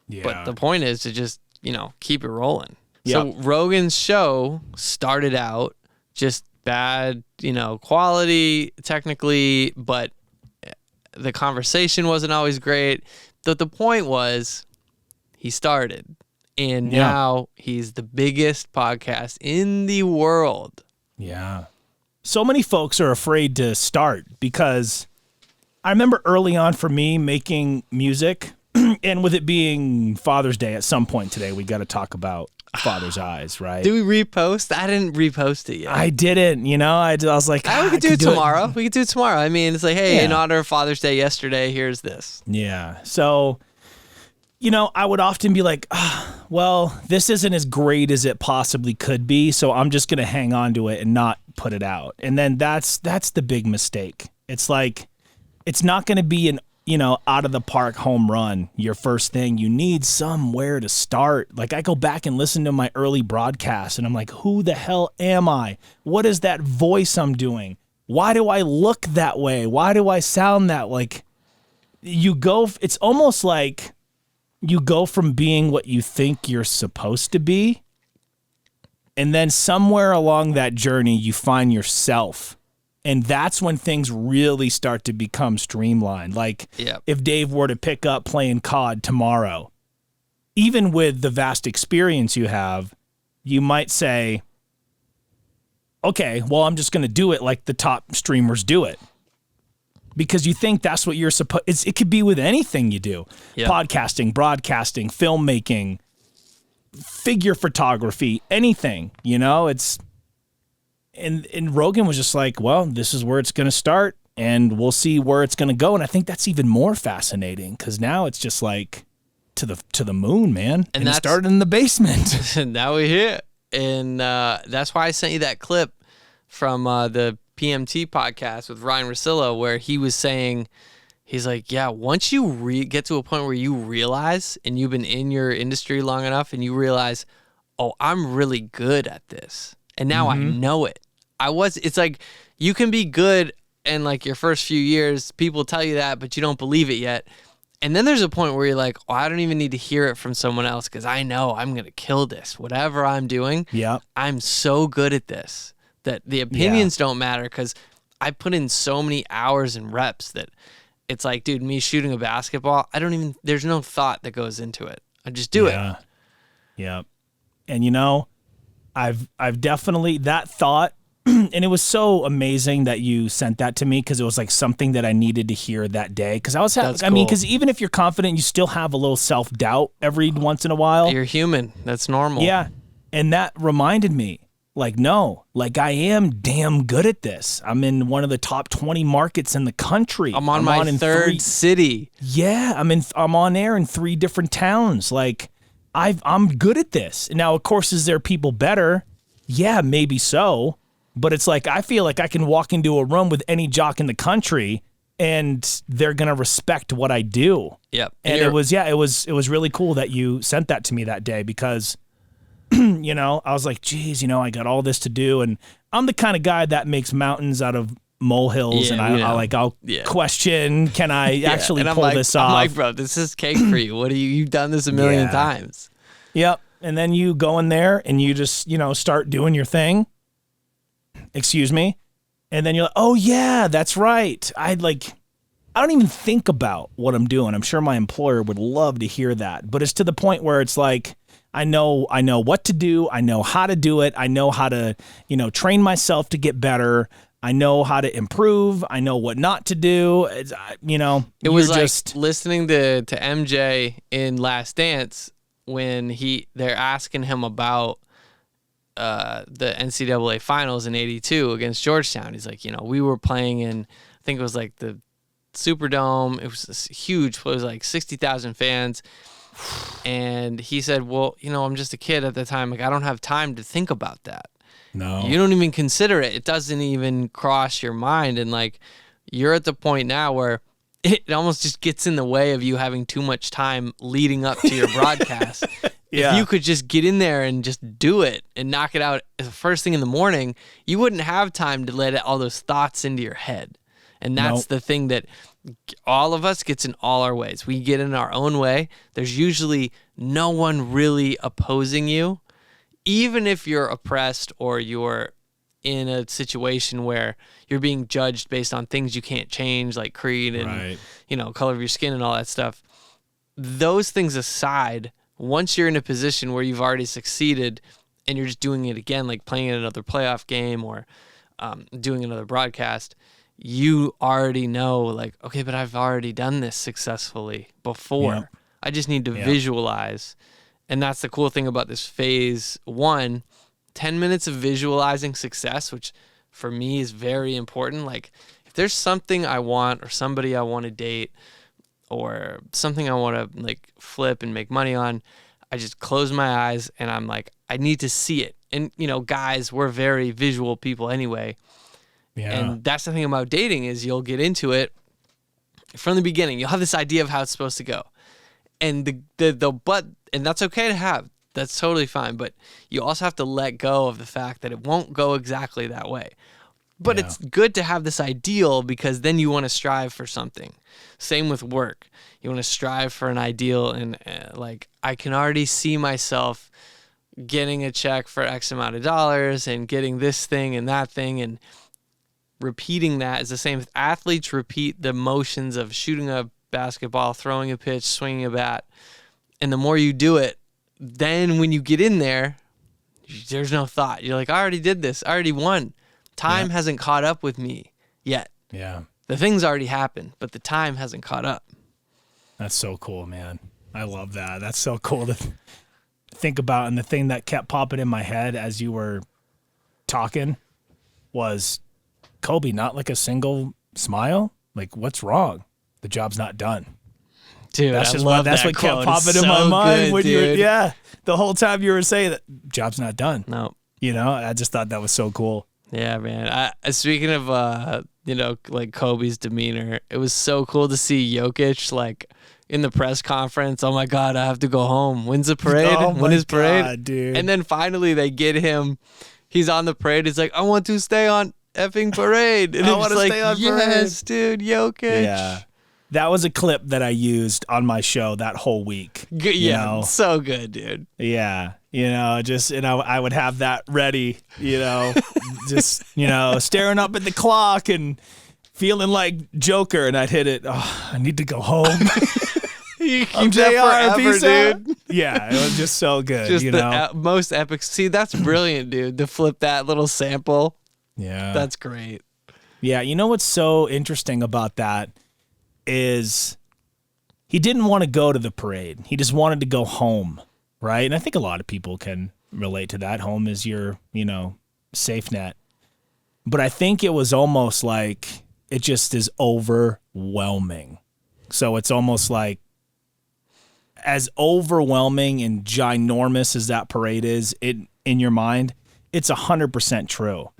Yeah. But the point is to just, keep it rolling. Yep. So Rogan's show started out just bad, quality technically, but the conversation wasn't always great. But the point was he started, and now he's the biggest podcast in the world. Yeah. So many folks are afraid to start because I remember early on for me making music, and with it being Father's Day at some point today, we got to talk about Father's Eyes, right? Did we repost? I didn't repost it yet. I didn't, I was like, we could do it tomorrow. We could do it tomorrow. I mean, it's like, hey, in honor of Father's Day yesterday, here's this. Yeah. So, I would often be like, well, this isn't as great as it possibly could be, so I'm just going to hang on to it and not put it out. And then that's the big mistake. It's like, it's not going to be an out of the park home run, your first thing. You need somewhere to start. Like, I go back and listen to my early broadcasts and I'm like, who the hell am I? What is that voice I'm doing? Why do I look that way? Why do I sound that like? it's almost like you go from being what you think you're supposed to be, and then somewhere along that journey, you find yourself. And that's when things really start to become streamlined. Like if Dave were to pick up playing COD tomorrow, even with the vast experience you have, you might say, okay, well, I'm just going to do it like the top streamers do it. Because you think that's what you're supposed. It could be with anything you do. Podcasting, broadcasting, filmmaking, figure photography, anything, it's... And Rogan was just like, well, this is where it's going to start, and we'll see where it's going to go. And I think that's even more fascinating because now it's just like to the moon, man. And it started in the basement. Now we're here. And that's why I sent you that clip from the PMT podcast with Ryan Russillo where he was saying, he's like, yeah, once you get to a point where you realize, and you've been in your industry long enough, and you realize, oh, I'm really good at this. And now I know it. It's like you can be good in like your first few years. People tell you that, but you don't believe it yet. And then there's a point where you're like, oh, I don't even need to hear it from someone else because I know I'm going to kill this. Whatever I'm doing, I'm so good at this that the opinions don't matter because I put in so many hours and reps that it's like, dude, me shooting a basketball, there's no thought that goes into it. I just do it. Yeah. And I've definitely that thought, and it was so amazing that you sent that to me because it was like something that I needed to hear that day. Because I was, because even if you're confident, you still have a little self-doubt every once in a while. You're human. That's normal. Yeah, and that reminded me, like, no, like I am damn good at this. I'm in one of the top 20 markets in the country. I'm on my third city. Yeah, I'm on air in 3 different towns. Like. I'm good at this. Now, of course, is there people better? Yeah, maybe so. But it's like, I feel like I can walk into a room with any jock in the country and they're going to respect what I do. Yep. And it was really cool that you sent that to me that day because, I was like, geez, I got all this to do. And I'm the kind of guy that makes mountains out of molehills, and I'll question, can I actually pull this off? I'm like, bro, this is cake for you. What you've done this a million times. Yep. And then you go in there and you just, start doing your thing. Excuse me. And then you're like, oh yeah, that's right. I don't even think about what I'm doing. I'm sure my employer would love to hear that, but it's to the point where it's like, I know what to do. I know how to do it. I know how to, train myself to get better. I know how to improve. I know what not to do. It was like listening to MJ in Last Dance when they're asking him about the NCAA finals in '82 against Georgetown. He's like, we were playing in, I think it was like the Superdome. It was huge. It was like 60,000 fans. And he said, well, I'm just a kid at the time. Like, I don't have time to think about that. No. You don't even consider it. It doesn't even cross your mind. And like, you're at the point now where it almost just gets in the way of you having too much time leading up to your broadcast. If you could just get in there and just do it and knock it out the first thing in the morning, you wouldn't have time to let all those thoughts into your head. And that's the thing that all of us gets in all our ways. We get in our own way. There's usually no one really opposing you. Even if you're oppressed or you're in a situation where you're being judged based on things you can't change, like creed and, color of your skin and all that stuff, those things aside, once you're in a position where you've already succeeded and you're just doing it again, like playing in another playoff game or doing another broadcast, you already know, like, okay, but I've already done this successfully before. Yep. I just need to visualize. And that's the cool thing about this phase 1, 10 minutes of visualizing success, which for me is very important. Like, if there's something I want or somebody I want to date or something I want to like flip and make money on, I just close my eyes and I'm like, I need to see it. And, guys, we're very visual people anyway. Yeah. And that's the thing about dating is you'll get into it from the beginning. You'll have this idea of how it's supposed to go. And and that's okay to have. That's totally fine. But you also have to let go of the fact that it won't go exactly that way. But it's good to have this ideal because then you want to strive for something. Same with work. You want to strive for an ideal, and like I can already see myself getting a check for X amount of dollars and getting this thing and that thing, and repeating that is the same. Athletes repeat the motions of shooting a basketball, throwing a pitch, swinging a bat. And the more you do it, then when you get in there, there's no thought. You're like, I already did this. I already won. Time hasn't caught up with me yet. Yeah. The thing's already happened, but the time hasn't caught up. That's so cool, man. I love that. That's so cool to think about. And the thing that kept popping in my head as you were talking was, Kobe, not like a single smile? Like, what's wrong? The job's not done. Dude, that's just what kept popping in my mind when you were, the whole time you were saying that job's not done. No. You know, I just thought that was so cool. Yeah, man. Speaking of, like Kobe's demeanor, it was so cool to see Jokic, like, in the press conference. Oh, my God, I have to go home. When's the parade? When is parade? God, dude. And then finally they get him. He's on the parade. He's like, I want to stay on effing parade. And I want to like, stay on yes, parade. Dude, Jokic. Yeah. That was a clip that I used on my show that whole week. Yeah, so good, dude. Yeah. I would have that ready, just, staring up at the clock and feeling like Joker, and I'd hit it. Oh, I need to go home. I'm JR, dude. Yeah, it was just so good. Just the most epic. See, that's brilliant, dude, to flip that little sample. Yeah. That's great. Yeah, you know what's so interesting about that is he didn't want to go to the parade. He just wanted to go home, right? And I think a lot of people can relate to that. Home is your, safe net. But I think it was almost like it just is overwhelming. So it's almost like as overwhelming and ginormous as that parade is in your mind, it's 100% true.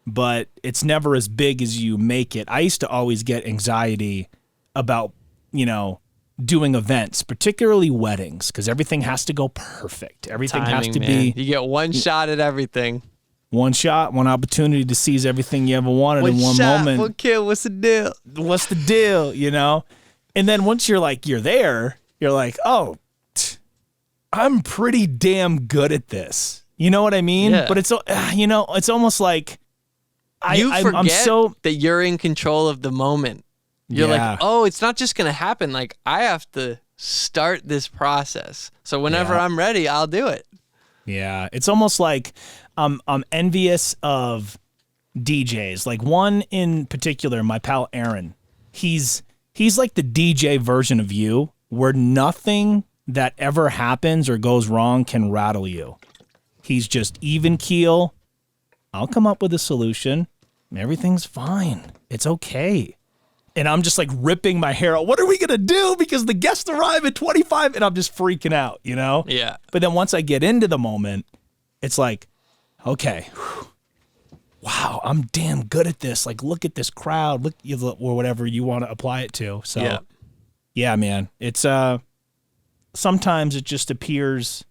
But it's never as big as you make it. I used to always get anxiety about, doing events, particularly weddings, because everything has to go perfect. Everything has to be. You get one shot at everything. One shot, one opportunity to seize everything you ever wanted in one moment. One kill. What's the deal? What's the deal? And then once you're there, you're like, oh, I'm pretty damn good at this. You know what I mean? Yeah. But it's almost like I'm so that you're in control of the moment. You're like, oh, it's not just going to happen. Like, I have to start this process. So whenever I'm ready, I'll do it. Yeah. It's almost like I'm envious of DJs. Like one in particular, my pal Aaron, he's like the DJ version of you where nothing that ever happens or goes wrong can rattle you. He's just even keel. I'll come up with a solution. Everything's fine. It's okay. And I'm just like ripping my hair out. What are we going to do? Because the guests arrive at 25 and I'm just freaking out, Yeah. But then once I get into the moment, it's like, okay, wow, I'm damn good at this. Like, look at this crowd, or whatever you want to apply it to. So, yeah, man, it's sometimes it just appears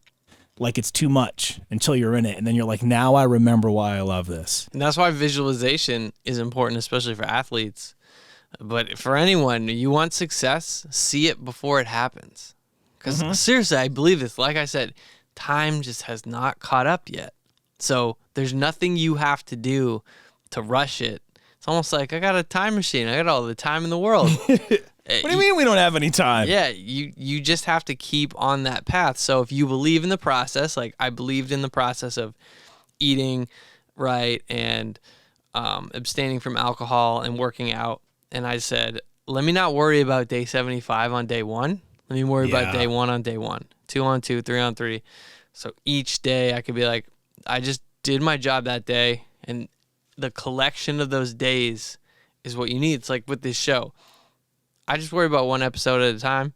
like it's too much until you're in it. And then you're like, now I remember why I love this. And that's why visualization is important, especially for athletes. But for anyone, you want success, see it before it happens. Because seriously, I believe this. Like I said, time just has not caught up yet. So there's nothing you have to do to rush it. It's almost like I got a time machine. I got all the time in the world. What do you mean we don't have any time? Yeah, you just have to keep on that path. So if you believe in the process, like I believed in the process of eating right and abstaining from alcohol and working out, and I said, let me not worry about day 75 on day one. Let me worry about day one on day one, 2 on 2, 3 on 3. So each day I could be like, I just did my job that day, and the collection of those days is what you need. It's like with this show. I just worry about one episode at a time.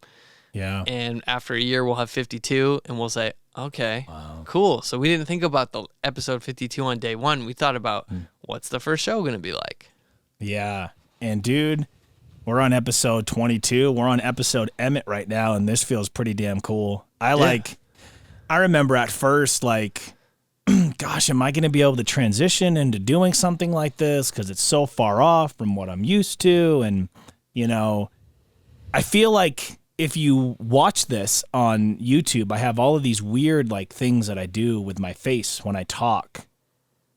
Yeah. And after a year, we'll have 52, and we'll say, okay, cool. So we didn't think about the episode 52 on day one. We thought about what's the first show going to be like? Yeah. And dude, we're on episode 22. We're on episode Emmett right now, and this feels pretty damn cool. I remember at first, like, gosh, am I going to be able to transition into doing something like this? Because it's so far off from what I'm used to. And, I feel like if you watch this on YouTube, I have all of these weird like things that I do with my face when I talk.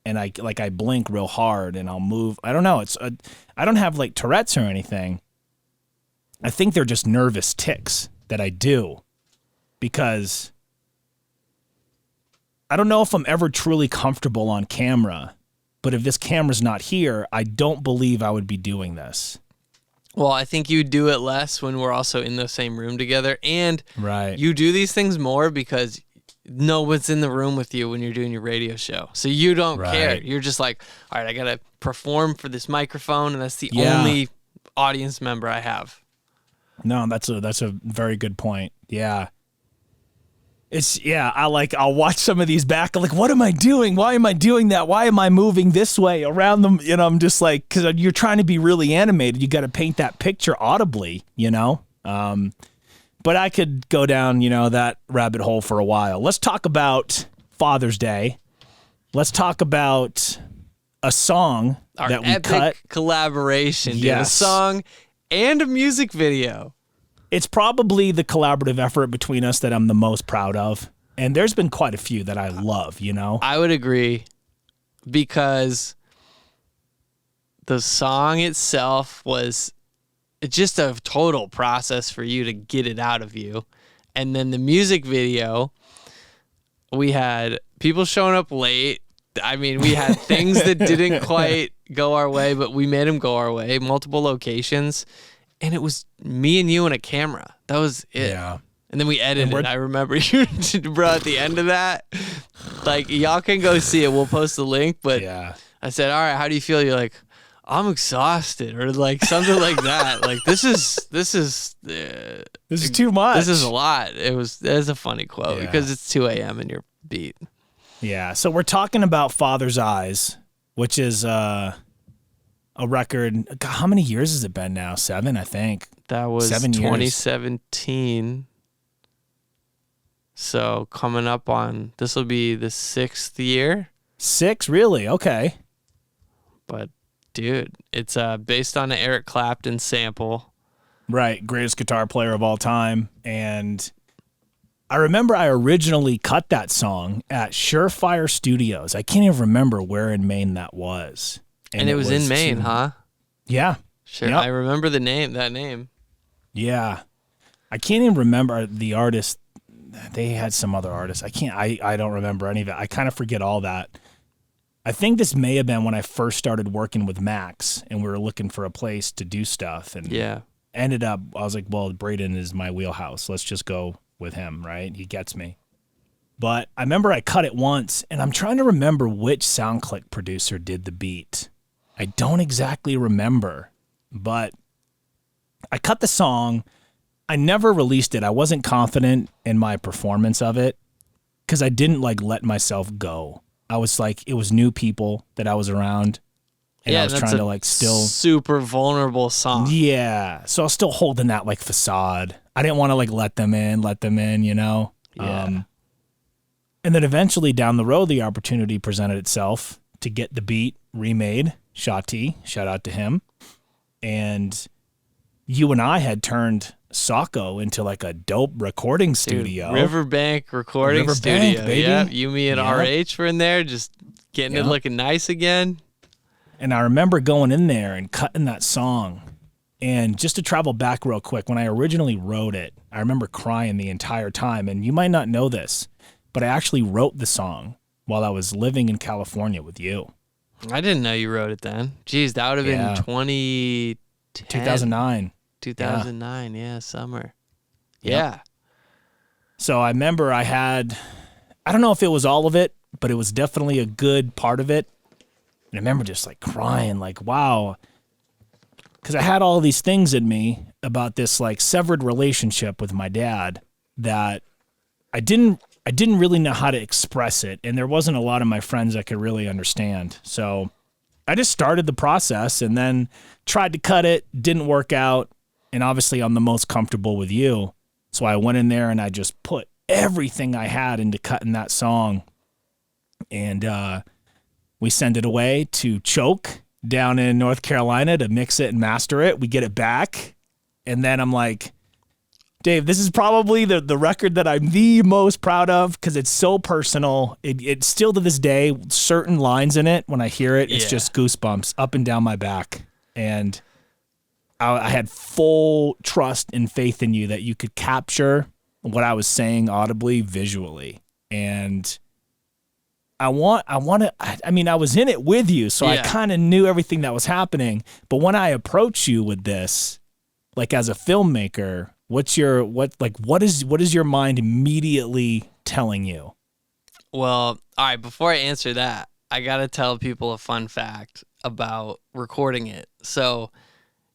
And I blink real hard and I'll move. I don't know. I don't have like Tourette's or anything. I think they're just nervous tics that I do because I don't know if I'm ever truly comfortable on camera, but if this camera's not here, I don't believe I would be doing this. Well, I think you do it less when we're also in the same room together. And you do these things more because no one's in the room with you when you're doing your radio show. So you don't care. You're just like, all right, I got to perform for this microphone, and that's the only audience member I have. No, that's a very good point. Yeah. I'll watch some of these back. I'm like, what am I doing? Why am I doing that? Why am I moving this way around them? I'm just like, because you're trying to be really animated. You got to paint that picture audibly, But I could go down, that rabbit hole for a while. Let's talk about Father's Day. Let's talk about a song that we epic cut. Collaboration, dude. A song and a music video. It's probably the collaborative effort between us that I'm the most proud of. And there's been quite a few that I love, I would agree because the song itself was just a total process for you to get it out of you. And then the music video, we had people showing up late. I mean, we had things that didn't quite go our way, but we made them go our way, multiple locations. And it was me and you and a camera. That was it. Yeah. And then we edited it. I remember you, bro, at the end of that. Like, y'all can go see it. We'll post the link. But I said, all right, how do you feel? You're like, I'm exhausted, or like something like that. Like, this is too much. This is a lot. It was a funny quote because it's 2 a.m. and you're beat. Yeah. So we're talking about Father's Eyes, which is a record. God, how many years has it been now? 7, I think. That was 2017. So coming up on, this will be the 6th year. 6, really? Okay. But dude, it's based on an Eric Clapton sample. Right, greatest guitar player of all time. And I remember I originally cut that song at Surefire Studios. I can't even remember where in Maine that was. And it was in Maine, huh? Yeah. Sure. Yep. I remember that name. Yeah. I can't even remember the artist. They had some other artists. I don't remember any of it. I kind of forget all that. I think this may have been when I first started working with Max and we were looking for a place to do stuff. And ended up, I was like, well, Braden is my wheelhouse. Let's just go with him, right? He gets me. But I remember I cut it once, and I'm trying to remember which SoundClick producer did the beat. I don't exactly remember, but I cut the song. I never released it. I wasn't confident in my performance of it because I didn't let myself go. I was like, it was new people that I was around, and I was trying to still super vulnerable song. Yeah, so I was still holding that facade. I didn't want to let them in, Yeah. And then eventually down the road, the opportunity presented itself to get the beat remade. Shati, shout out to him. And you and I had turned Saco into a dope recording studio. Riverbank recording studio. Baby. Yeah, you, me, and RH were in there just getting it looking nice again. And I remember going in there and cutting that song. And just to travel back real quick, when I originally wrote it, I remember crying the entire time. And you might not know this, but I actually wrote the song while I was living in California with you. I didn't know you wrote it then. Jeez, that would have been 2009. 2009, summer. Yeah. So I remember I don't know if it was all of it, but it was definitely a good part of it. And I remember just crying, wow. Because I had all these things in me about this severed relationship with my dad that I didn't really know how to express it, and there wasn't a lot of my friends that could really understand. So I just started the process and then tried to cut it, didn't work out, and obviously I'm the most comfortable with you. So I went in there and I just put everything I had into cutting that song. And we send it away to Choke down in North Carolina to mix it and master it. We get it back. And then I'm like, Dave, this is probably the record that I'm the most proud of because it's so personal. It's still to this day, certain lines in it, when I hear it, it's just goosebumps up and down my back. And I had full trust and faith in you that you could capture what I was saying audibly, visually. And I was in it with you, so I kind of knew everything that was happening. But when I approach you with this, like as a filmmaker, what is your mind immediately telling you? Well, all right, before I answer that, I got to tell people a fun fact about recording it. So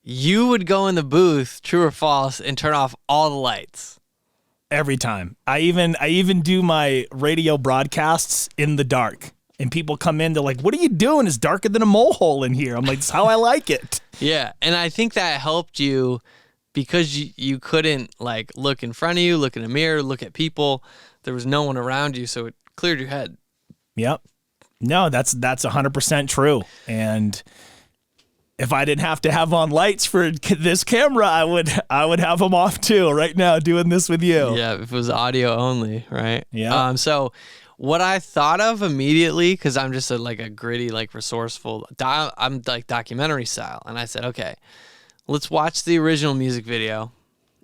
you would go in the booth, true or false, and turn off all the lights. Every time. I even do my radio broadcasts in the dark. And people come in, they're like, what are you doing? It's darker than a mole hole in here. I'm like, it's how I like it. Yeah, and I think that helped you because you couldn't like look in front of you, look in a mirror, look at people. There was no one around you, so it cleared your head. Yep. No, that's 100% true. And if I didn't have to have on lights for this camera, I would have them off too right now doing this with you. Yeah, if it was audio only, right? Yeah. So what I thought of immediately, because I'm just a gritty, like resourceful, I'm like documentary style. And I said, okay, let's watch the original music video.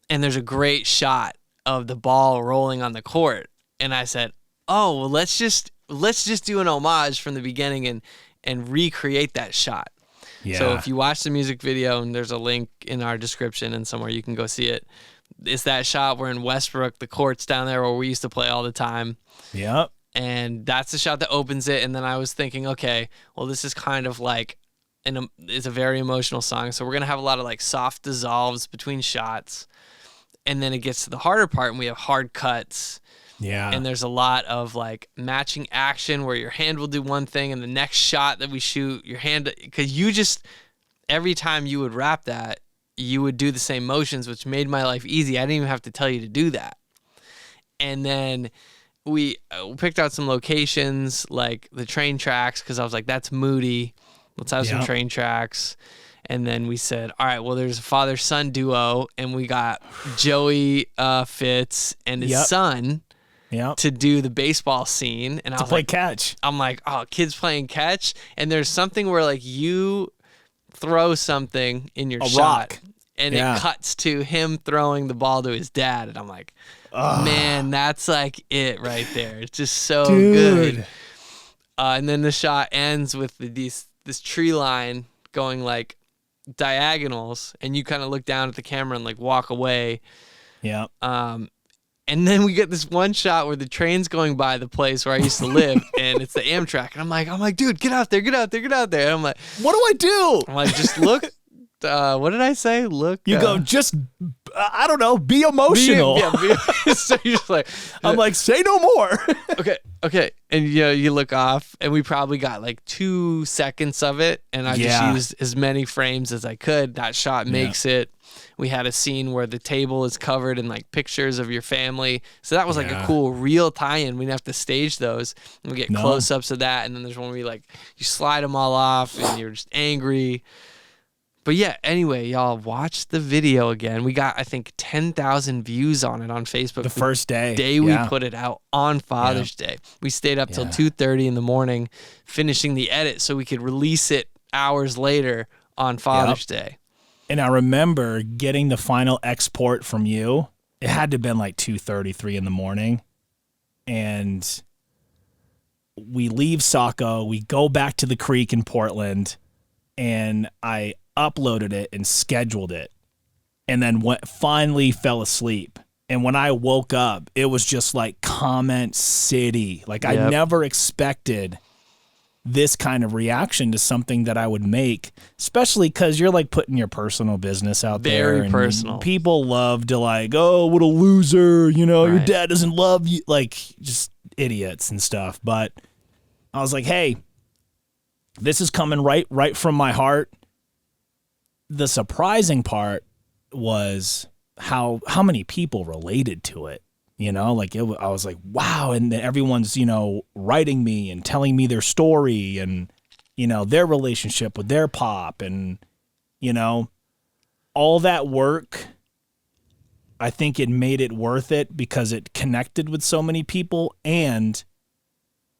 And there's a great shot of the ball rolling on the court. And I said, oh, well, let's just do an homage from the beginning and recreate that shot. Yeah. So if you watch the music video, and there's a link in our description and somewhere you can go see it, it's that shot where in Westbrook, the court's down there where we used to play all the time. Yep. And that's the shot that opens it. And then I was thinking, okay, well, this is kind of like, it's a very emotional song. So we're going to have a lot of like soft dissolves between shots. And then it gets to the harder part and we have hard cuts. Yeah. And there's a lot of like matching action where your hand will do one thing and the next shot that we shoot, your hand, because you just, every time you would rap that, you would do the same motions, which made my life easy. I didn't even have to tell you to do that. And then we picked out some locations like the train tracks because I was like, that's moody. Let's have some train tracks. And then we said, all right, well, there's a father-son duo, and we got Joey Fitz and his son. Yep. To do the baseball scene. And I was play like, catch. I'm like, oh, kids playing catch. And there's something where like you throw something in your shot. Rock. And it cuts to him throwing the ball to his dad. And I'm like, man, that's like it right there. It's just so good. And then the shot ends with this tree line going like diagonals. And you kind of look down at the camera and like walk away. Yeah. And then we get this one shot where the train's going by the place where I used to live, and it's the Amtrak. And I'm like, dude, get out there. And I'm like, what do I do? I'm like, just look. What did I say? Look. You go, just, I don't know, be emotional. So you're just like, I'm like, say no more. Okay. And you look off, and we probably got like 2 seconds of it, and I just used as many frames as I could. That shot makes it. We had a scene where the table is covered in like pictures of your family. So that was like a cool real tie-in. We didn't have to stage those. And we get close-ups of that. And then there's one where you slide them all off and you're just angry. But yeah, anyway, y'all watch the video again. We got, I think, 10,000 views on it on Facebook. The first day. The day we put it out on Father's Day. We stayed up till 2:30 in the morning finishing the edit so we could release it hours later on Father's Day. And I remember getting the final export from you. It had to have been like 2:33 in the morning. And we leave Saco. We go back to the creek in Portland. And I uploaded it and scheduled it. And then finally fell asleep. And when I woke up, it was just like comment city. Like I never expected this kind of reaction to something that I would make, especially because you're like putting your personal business out there. Very personal. People love to like, oh, what a loser. Your dad doesn't love you. Like just idiots and stuff. But I was like, hey, this is coming right from my heart. The surprising part was how many people related to it. Like I was like, wow. And then everyone's, writing me and telling me their story and, their relationship with their pop and, all that work. I think it made it worth it because it connected with so many people and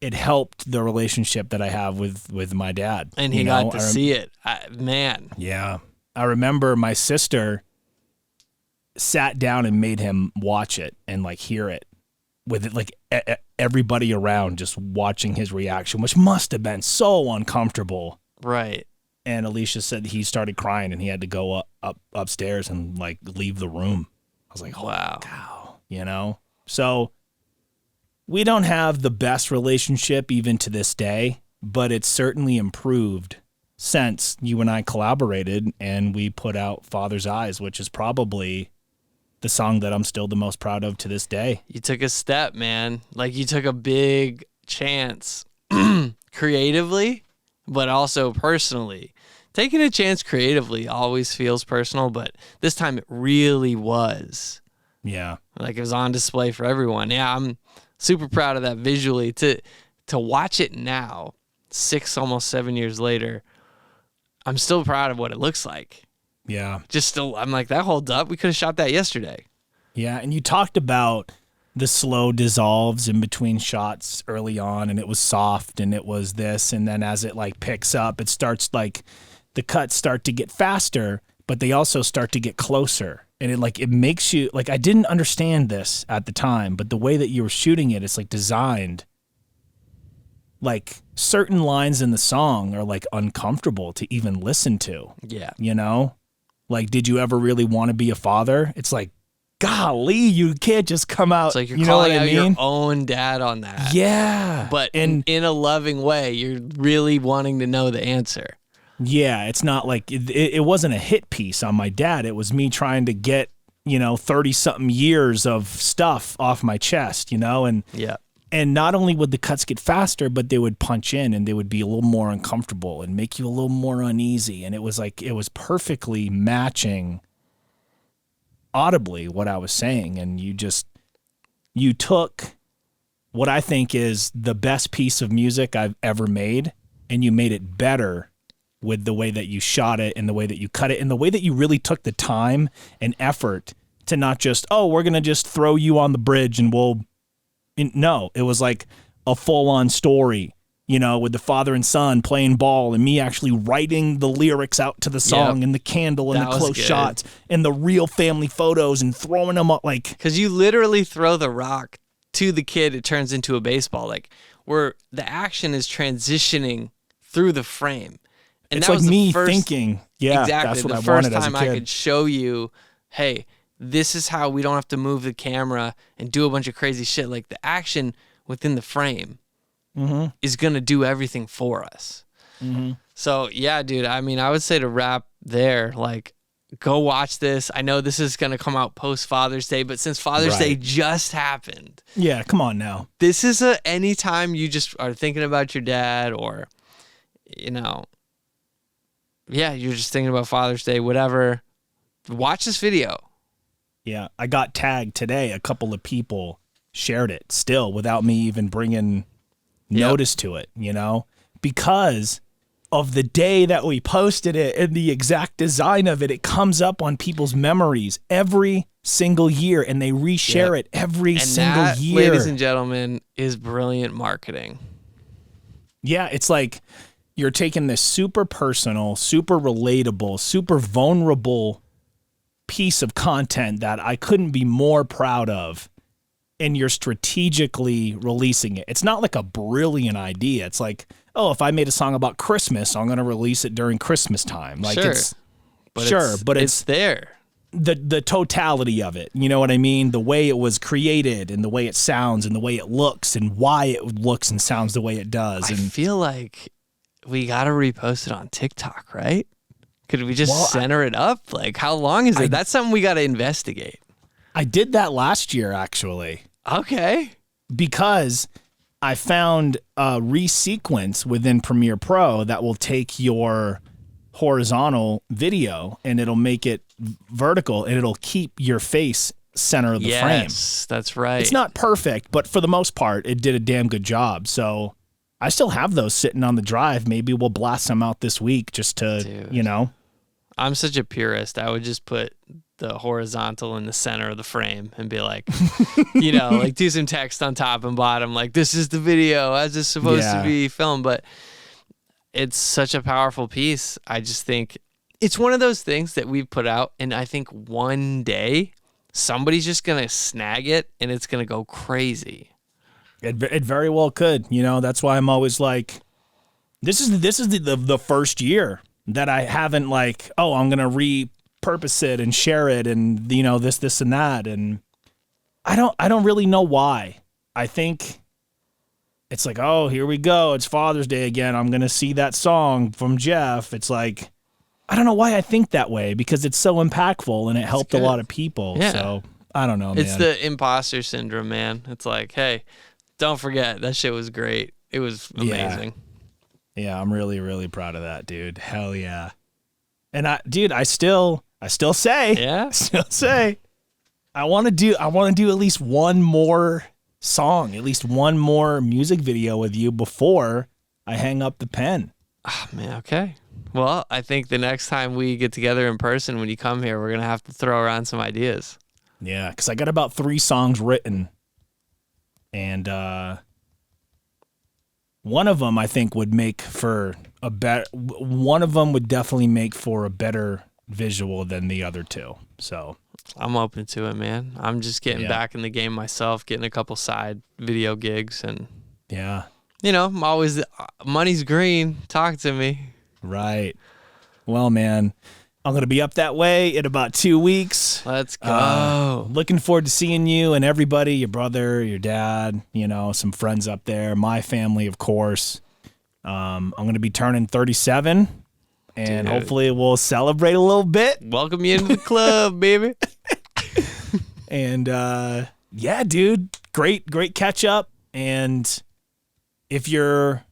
it helped the relationship that I have with my dad. And he got to see it. Man. Yeah. I remember my sister sat down and made him watch it and like hear it with it, like everybody around just watching his reaction, which must have been so uncomfortable. Right. And Alicia said he started crying and he had to go upstairs and like leave the room. I was like, oh, wow, So we don't have the best relationship even to this day, but it's certainly improved since you and I collaborated and we put out Father's Eyes, which is probably the song that I'm still the most proud of to this day. You took a step, man. Like you took a big chance creatively, but also personally. Taking a chance creatively always feels personal, but this time it really was. Yeah. Like it was on display for everyone. Yeah, I'm super proud of that visually. To watch it now, 6, almost 7 years later, I'm still proud of what it looks like. Yeah. I'm like, that holds up. We could have shot that yesterday. Yeah, and you talked about the slow dissolves in between shots early on, and it was soft, and it was this, and then as it like picks up, it starts like the cuts start to get faster, but they also start to get closer. And it makes you like, I didn't understand this at the time, but the way that you were shooting it, it's like designed. Like certain lines in the song are like uncomfortable to even listen to. Yeah. Like, did you ever really want to be a father? It's like, golly, you can't just come out. It's like you're calling out your own dad on that. Yeah. But in a loving way, you're really wanting to know the answer. Yeah, it's not like it wasn't a hit piece on my dad. It was me trying to get, 30-something years of stuff off my chest, and yeah. And not only would the cuts get faster, but they would punch in and they would be a little more uncomfortable and make you a little more uneasy. And it was perfectly matching audibly what I was saying. And you took what I think is the best piece of music I've ever made and you made it better with the way that you shot it and the way that you cut it and the way that you really took the time and effort to not just, we're going to just throw you on the bridge and no, it was like a full-on story, with the father and son playing ball and me actually writing the lyrics out to the song and the candle and the close shots and the real family photos and throwing them up like... Because you literally throw the rock to the kid, it turns into a baseball, like where the action is transitioning through the frame. And it's that like was me the first, thinking, yeah, exactly, that's what I the wanted first as a time kid. I could show you, hey, this is how we don't have to move the camera and do a bunch of crazy shit. Like the action within the frame is going to do everything for us. Mm-hmm. So yeah, dude, I mean, I would say to wrap there, like go watch this. I know this is going to come out post Father's Day, but since Father's Day just happened. Yeah, come on now. This is anytime you just are thinking about your dad or, yeah, you're just thinking about Father's Day, whatever, watch this video. Yeah, I got tagged today. A couple of people shared it still without me even bringing notice to it, because of the day that we posted it and the exact design of it. It comes up on people's memories every single year and they reshare it every single year. Ladies and gentlemen, is brilliant marketing. Yeah, it's like you're taking this super personal, super relatable, super vulnerable piece of content that I couldn't be more proud of, and you're strategically releasing it. It's not like a brilliant idea. It's like, if I made a song about Christmas, I'm going to release it during Christmas time. Like it's there. The totality of it, you know what I mean? The way it was created and the way it sounds and the way it looks and why it looks and sounds the way it does. I feel like we got to repost it on TikTok, right? Could we just center it up? Like, how long is it? That's something we got to investigate. I did that last year, actually. Okay. Because I found a resequence within Premiere Pro that will take your horizontal video and it'll make it vertical and it'll keep your face center of the frame. Yes, that's right. It's not perfect, but for the most part, it did a damn good job. So I still have those sitting on the drive. Maybe we'll blast them out this week just to, Dude. you know. I'm such a purist. I would just put the horizontal in the center of the frame and be like, you know, like do some text on top and bottom, like this is the video as it's supposed to be filmed. But it's such a powerful piece. I just think it's one of those things that we've put out, and I think one day somebody's just gonna snag it and it's gonna go crazy. It very well could. You know, that's why I'm always like, this is the first year that I haven't like, oh, I'm gonna repurpose it and share it and, you know, this and that. And I don't really know why. I think it's like, oh, here we go. It's Father's Day again. I'm gonna see that song from Jeff. It's like, I don't know why I think that way, because it's so impactful and it helped a lot of people. Yeah. So I don't know, man. It's the imposter syndrome, man. It's like, hey, don't forget, that shit was great. It was amazing. Yeah, I'm really, really proud of that, dude. Hell yeah. And I still say, I want to do at least one more song, at least one more music video with you before I hang up the pen. Oh, man, okay. Well, I think the next time we get together in person, when you come here, we're going to have to throw around some ideas. Yeah, because I got about 3 songs written. And one of them I think would make for a better. One of them would definitely make for a better visual than the other 2. So I'm open to it, man. I'm just getting back in the game myself, getting a couple side video gigs, and you know, I'm always money's green. Talk to me. Right. Well, man, I'm going to be up that way in about 2 weeks. Let's go. Looking forward to seeing you and everybody, your brother, your dad, you know, some friends up there, my family, of course. I'm going to be turning 37, and hopefully we'll celebrate a little bit. Welcome you into the club, baby. And, yeah, dude, great catch up. And if you're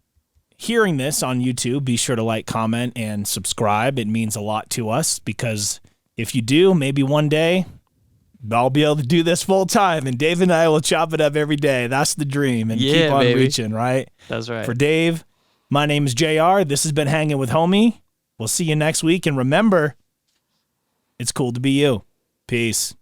hearing this on YouTube, be sure to like, comment, and subscribe. It means a lot to us, because if you do, maybe one day I'll be able to do this full time, and Dave and I will chop it up every day. That's the dream, and keep on reaching, right? That's right. For Dave, my name is JR. This has been Hanging with Homie. We'll see you next week, and remember, it's cool to be you. Peace.